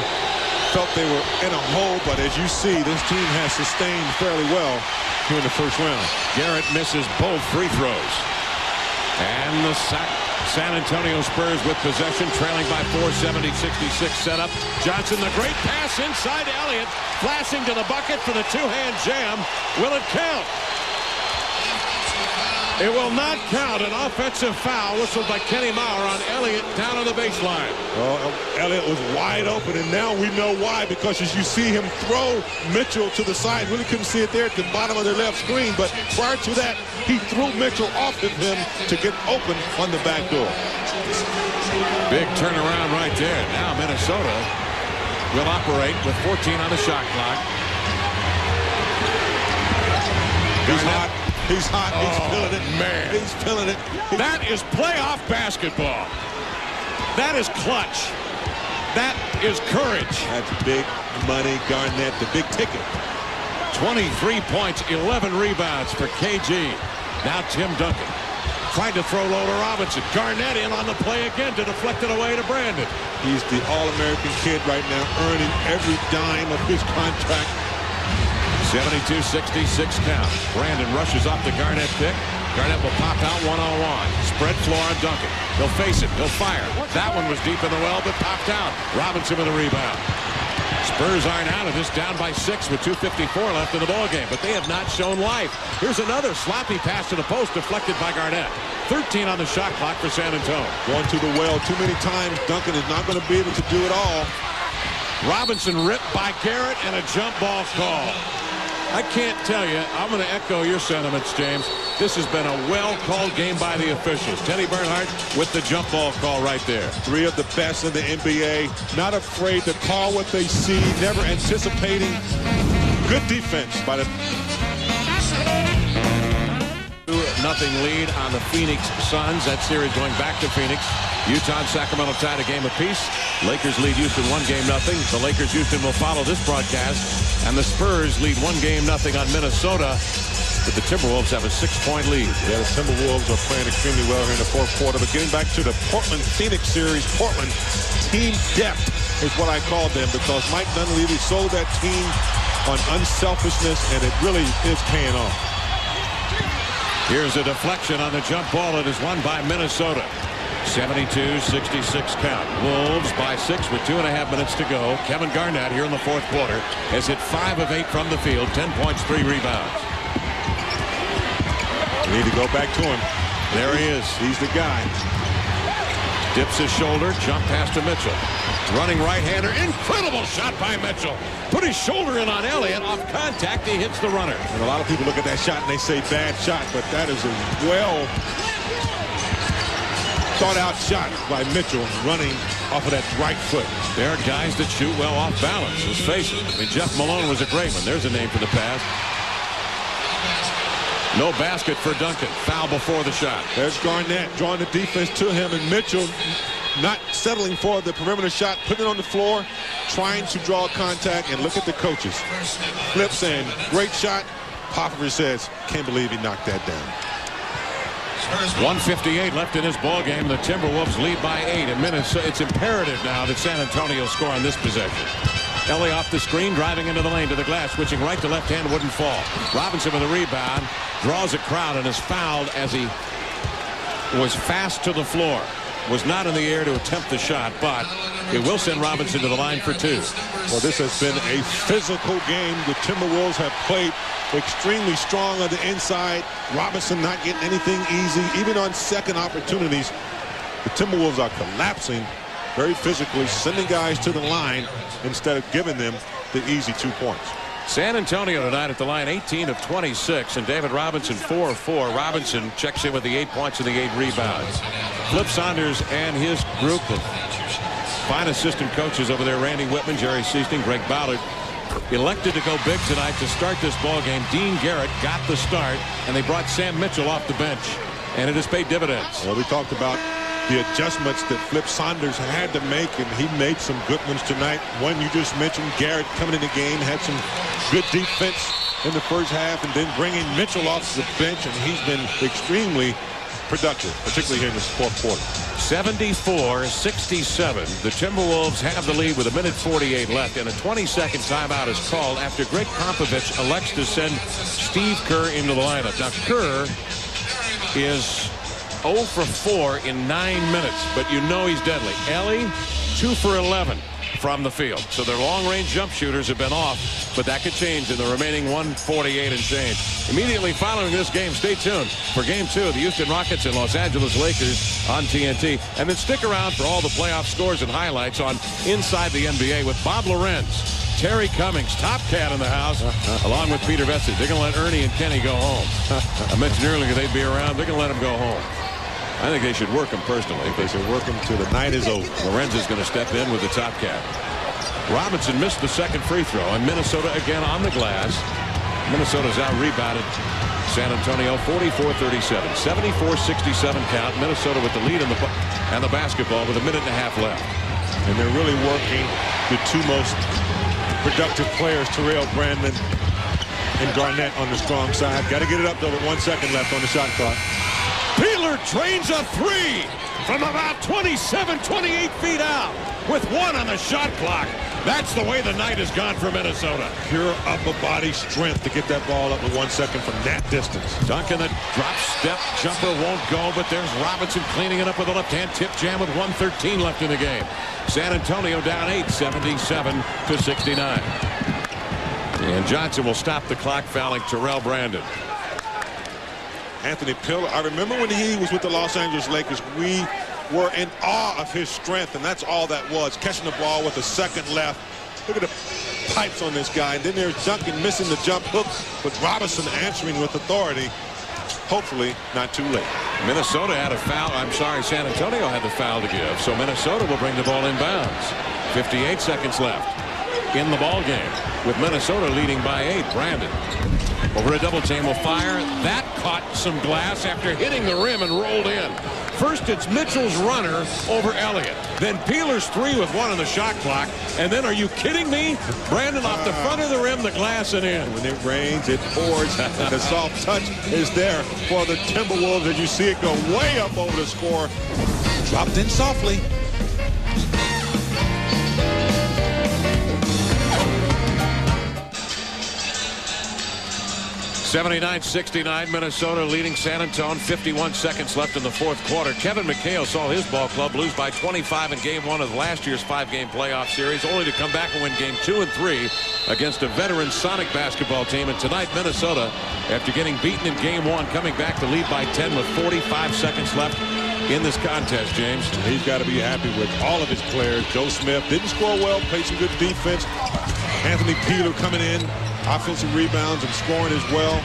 B: felt they were in a hole, but as you see, this team has sustained fairly well here in the first round.
A: Garrett misses both free throws. And the San Antonio Spurs with possession, trailing by 4, 70-66 setup. Johnson, the great pass inside to Elliott, flashing to the bucket for the 2-hand jam. Will it count? It will not count. An offensive foul whistled by Kenny Maurer on Elliott down on the baseline.
B: Oh, Elliott was wide open, and now we know why, because as you see him throw Mitchell to the side, really couldn't see it there at the bottom of the left screen, but prior to that, he threw Mitchell off of him to get open on the back door.
A: Big turnaround right there. Now Minnesota will operate with 14 on the shot clock.
B: He's hot. He's hot. He's feeling it.
A: Man.
B: He's feeling it.
A: That is playoff basketball. That is clutch. That is courage.
B: That's big money, Garnett, the big ticket.
A: 23 points, 11 rebounds for KG. Now Tim Duncan tried to throw low to Robinson. Garnett in on the play again to deflect it away to Brandon.
B: He's the All-American kid right now, earning every dime of his contract.
A: 72-66 count. Brandon rushes off the Garnett pick. Garnett will pop out one-on-one. Spread floor on Duncan. He'll face it. He'll fire. That one was deep in the well, but popped out. Robinson with a rebound. Spurs aren't out of this, down by 6 with 2:54 left in the ballgame, but they have not shown life. Here's another sloppy pass to the post deflected by Garnett. 13 on the shot clock for San Antonio.
B: Going to the well too many times. Duncan is not going to be able to do it all.
A: Robinson ripped by Garrett and a jump ball call. I can't tell you. I'm going to echo your sentiments, James. This has been a well-called game by the officials. Teddy Bernhardt with the jump ball call right there.
B: 3 of the best in the NBA. Not afraid to call what they see. Never anticipating. Good defense by the...
A: 2-0 lead on the Phoenix Suns. That series going back to Phoenix. Utah and Sacramento tied a game apiece. Lakers lead Houston 1-0. The Lakers Houston will follow this broadcast. And the Spurs lead 1-0 on Minnesota. But the Timberwolves have a 6-point lead.
B: Yeah, the Timberwolves are playing extremely well here in the fourth quarter. But getting back to the Portland-Phoenix series, Portland team depth is what I call them, because Mike Dunleavy sold that team on unselfishness, and it really is paying off.
A: Here's a deflection on the jump ball. It is won by Minnesota. 72-66 count. Wolves by 6 with 2.5 minutes to go. Kevin Garnett here in the fourth quarter has hit 5 of 8 from the field, 10 points, 3 rebounds.
B: We need to go back to him.
A: There he is.
B: He's the guy.
A: Dips his shoulder, jump pass to Mitchell. Running right-hander, incredible shot by Mitchell. Put his shoulder in on Elliott, off contact, he hits the runner.
B: And a lot of people look at that shot and they say bad shot, but that is a well thought out shot by Mitchell, running off of that right foot.
A: There are guys that shoot well off balance, let's face it. I mean, Jeff Malone was a great one. There's a name for the pass. No basket for Duncan. Foul before the shot.
B: There's Garnett drawing the defense to him, and Mitchell not settling for the perimeter shot, putting it on the floor, trying to draw contact, and look at the coaches. Flip saying, great shot. Popovich says, can't believe he knocked that down.
A: 1:58 left in this ball game. The Timberwolves lead by 8. In Minnesota, it's imperative now that San Antonio score on this possession. Ellie off the screen, driving into the lane to the glass, switching right to left hand, wouldn't fall. Robinson with a rebound, draws a crowd and is fouled as he was fast to the floor. Was not in the air to attempt the shot, but it will send Robinson to the line for 2.
B: Well, this has been a physical game. The Timberwolves have played extremely strong on the inside. Robinson not getting anything easy, even on second opportunities. The Timberwolves are collapsing very physically, sending guys to the line instead of giving them the easy 2 points.
A: San Antonio tonight at the line, 18 of 26, and David Robinson 4 of 4. Robinson checks in with the 8 points and the 8 rebounds. Flip Saunders and his group of fine assistant coaches over there, Randy Whitman, Jerry Seaston, Greg Ballard, elected to go big tonight to start this ball game. Dean Garrett got the start, and they brought Sam Mitchell off the bench, and it has paid dividends.
B: Well, we talked about the adjustments that Flip Saunders had to make, and he made some good ones tonight. One you just mentioned, Garrett coming in the game, had some good defense in the first half, and then bringing Mitchell off the bench, and he's been extremely productive, particularly here in this fourth quarter.
A: 74-67. The Timberwolves have the lead with 1:48 left, and a 20-second timeout is called after Greg Popovich elects to send Steve Kerr into the lineup. Now, Kerr is 0 for 4 in 9 minutes, but you know he's deadly. Ellie, 2 for 11 from the field. So their long-range jump shooters have been off but that could change in the remaining 148 and change. Immediately following this game, stay tuned for Game 2 of the Houston Rockets and Los Angeles Lakers on TNT. And then stick around for all the playoff scores and highlights on Inside the NBA with Bob Lorenz, Terry Cummings, Top Cat in the house, along with Peter Vesey. They're going to let Ernie and Kenny go home. I mentioned earlier they'd be around. They're going to let them go home. I think they should work them personally.
B: They should work them till the night is over.
A: Lorenz is going to step in with the Top Cat. Robinson missed the second free throw, and Minnesota again on the glass. Minnesota's out-rebounded San Antonio 44-37. 74-67 count. Minnesota with the lead in the basketball with a minute and a half left.
B: And they're really working the two most productive players, Terrell Brandon and Garnett, on the strong side. Got to get it up, though, with 1 second left on the shot clock.
A: Peeler drains a three from about 27, 28 feet out with 1 on the shot clock. That's the way the night has gone for Minnesota.
B: Pure upper body strength to get that ball up with 1 second from that distance.
A: Duncan, the drop step jumper won't go, but there's Robinson cleaning it up with a left-hand tip jam with 1:13 left in the game. San Antonio down 8, 77-69. And Johnson will stop the clock, fouling Terrell Brandon.
B: Anthony Pillar, I remember when he was with the Los Angeles Lakers, we were in awe of his strength, and that's all that was, catching the ball with a second left. Look at the pipes on this guy. And then there's Duncan missing the jump hook, but Robinson answering with authority. Hopefully not too late.
A: Minnesota had a foul. I'm sorry, San Antonio had the foul to give, so Minnesota will bring the ball inbounds. 58 seconds left in the ball game with Minnesota leading by 8. Brandon over a double team will fire. That caught some glass after hitting the rim and rolled in. First, it's Mitchell's runner over Elliott. Then Peeler's three with 1 on the shot clock. And then, are you kidding me? Brandon off the front of the rim, the glass, and in.
B: When it rains, it pours. And the soft touch is there for the Timberwolves as you see it go way up over the score. Dropped in softly.
A: 79-69, Minnesota leading San Antonio. 51 seconds left in the fourth quarter. Kevin McHale saw his ball club lose by 25 in Game 1 of last year's 5-game playoff series, only to come back and win Game 2 and 3 against a veteran Sonic basketball team. And tonight, Minnesota, after getting beaten in Game 1, coming back to lead by 10 with 45 seconds left in this contest, James.
B: He's got to be happy with all of his players. Joe Smith didn't score well, played some good defense. Anthony Peeler coming in, offensive rebounds and scoring as well.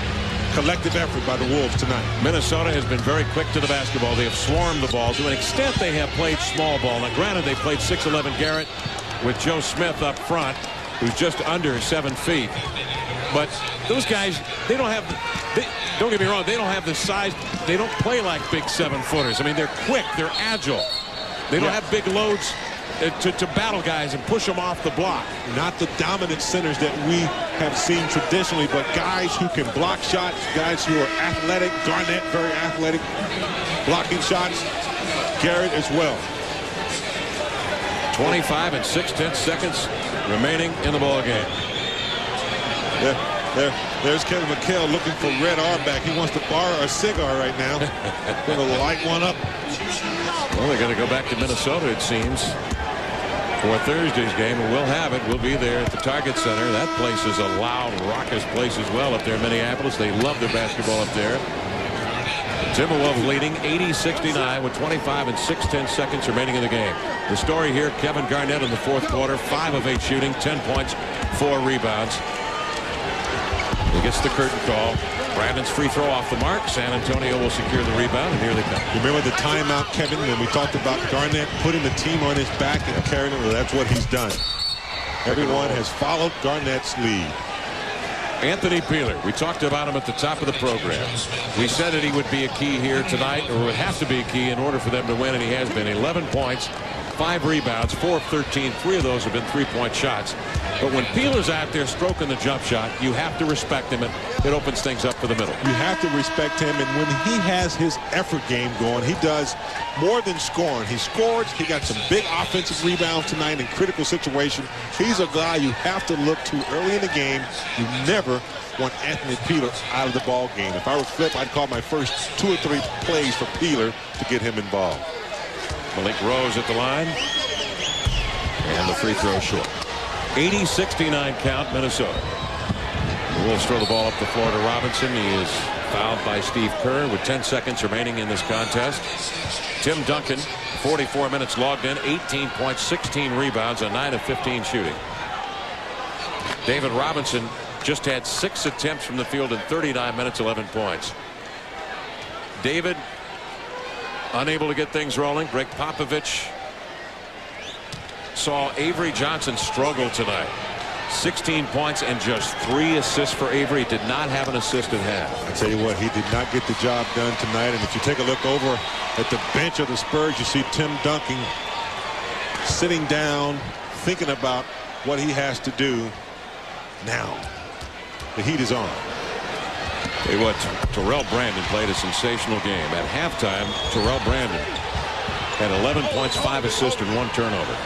B: Collective effort by the Wolves tonight.
A: Minnesota has been very quick to the basketball. They have swarmed the ball. To an extent, they have played small ball. Now, granted, they played 6'11" Garrett with Joe Smith up front, who's just under 7 feet. But those guys, they don't have, don't get me wrong, they don't have the size. They don't play like big 7-footers. I mean, they're quick, they're agile. They don't have big loads to battle guys and push them off the block.
B: Not the dominant centers that we have seen traditionally, but guys who can block shots, guys who are athletic. Garnett, very athletic, blocking shots. Garrett as well.
A: 25 and 6/10 seconds remaining in the ball game.
B: There's Kevin McHale looking for Red Auerbach. He wants to borrow a cigar right now. Gonna light one up.
A: Well, they're going to go back to Minnesota, it seems, for Thursday's game, and we'll have it. We'll be there at the Target Center. That place is a loud, raucous place as well up there in Minneapolis. They love their basketball up there. Timberwolves leading 80-69 with 25 and 6/10 seconds remaining in the game. The story here, Kevin Garnett in the fourth quarter, 5 of 8 shooting, 10 points, 4 rebounds. He gets the curtain call. Brandon's free throw off the mark. San Antonio will secure the rebound, and here they come.
B: Remember the timeout, Kevin, when we talked about Garnett putting the team on his back and carrying it? Well, that's what he's done. Everyone has followed Garnett's lead.
A: Anthony Peeler, we talked about him at the top of the program. We said that he would be a key here tonight, or would have to be a key in order for them to win, and he has been. 11 points, 5 rebounds, 4 of 13. 3 of those have been three-point shots. But when Peeler's out there stroking the jump shot, you have to respect him, and it opens things up for the middle.
B: You have to respect him, and when he has his effort game going, he does more than scoring. He scores. He got some big offensive rebounds tonight in critical situations. He's a guy you have to look to early in the game. You never want Anthony Peeler out of the ball game. If I were Flip, I'd call my first 2 or 3 plays for Peeler to get him involved.
A: Malik Rose at the line, and the free throw short. 80-69 count, Minnesota. The Wolves throw the ball up the floor to Robinson. He is fouled by Steve Kerr with 10 seconds remaining in this contest. Tim Duncan, 44 minutes logged in, 18 points, 16 rebounds, a 9 of 15 shooting. David Robinson just had 6 attempts from the field in 39 minutes, 11 points. David unable to get things rolling. Greg Popovich saw Avery Johnson struggle tonight. 16 points and just 3 assists for Avery. Did not have an assist at half.
B: I tell you what, he did not get the job done tonight. And if you take a look over at the bench of the Spurs, you see Tim Duncan sitting down, thinking about what he has to do now. The heat is on.
A: Tell you what, Terrell Brandon played a sensational game. At halftime, Terrell Brandon had 11 points, 5 assists, and 1 turnover.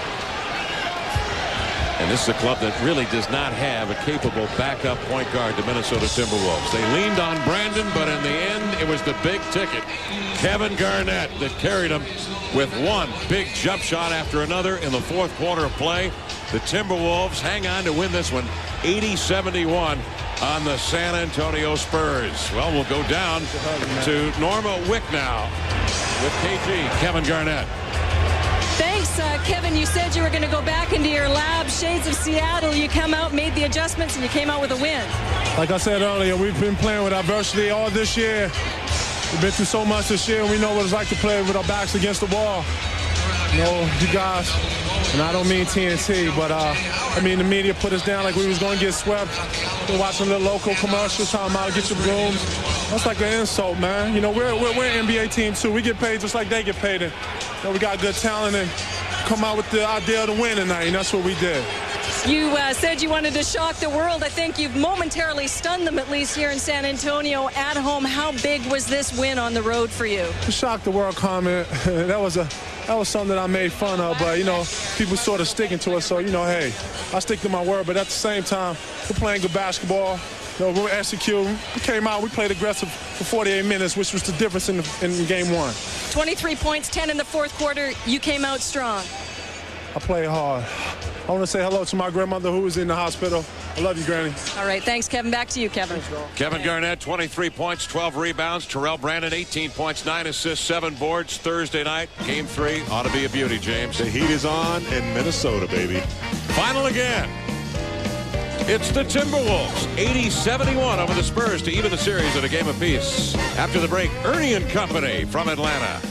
A: And this is a club that really does not have a capable backup point guard, the Minnesota Timberwolves. They leaned on Brandon, but in the end, it was the big ticket, Kevin Garnett, that carried them with one big jump shot after another in the fourth quarter of play. The Timberwolves hang on to win this one, 80-71 on the San Antonio Spurs. Well, we'll go down to Norma Wick now with KG, Kevin Garnett.
C: Thanks, Kevin. You said you were going to go back into your lab, Shades of Seattle. You come out, made the adjustments, and you came out with a win.
E: Like I said earlier, we've been playing with adversity all this year. We've been through so much this year, and we know what it's like to play with our backs against the wall. You know, you guys, and I don't mean TNT, but I mean the media put us down like we was going to get swept. We're watching the local commercials, talking about get your brooms. That's like an insult, man. You know, we're an NBA team too. We get paid just like they get paid. And, you know, we got good talent and come out with the idea to win tonight, and that's what we did.
C: You said you wanted to shock the world. I think you've momentarily stunned them, at least here in San Antonio at home. How big was this win on the road for you?
E: The shock the world comment, that was something that I made fun of, but, you know, people sort of sticking to it. So, you know, hey, I stick to my word, but at the same time, we're playing good basketball. You know, we're executing. We came out, we played aggressive for 48 minutes, which was the difference in game one.
C: 23 points, 10 in the fourth quarter. You came out strong.
E: I played hard. I want to say hello to my grandmother who was in the hospital. I love you, Granny.
C: All right, thanks, Kevin. Back to you, Kevin.
A: Kevin Garnett, 23 points, 12 rebounds. Terrell Brandon, 18 points, 9 assists, 7 boards. Thursday night, Game 3. Ought to be a beauty, James.
B: The heat is on in Minnesota, baby.
A: Final again. It's the Timberwolves, 80-71 over the Spurs to even the series at a game apiece. After the break, Ernie and Company from Atlanta.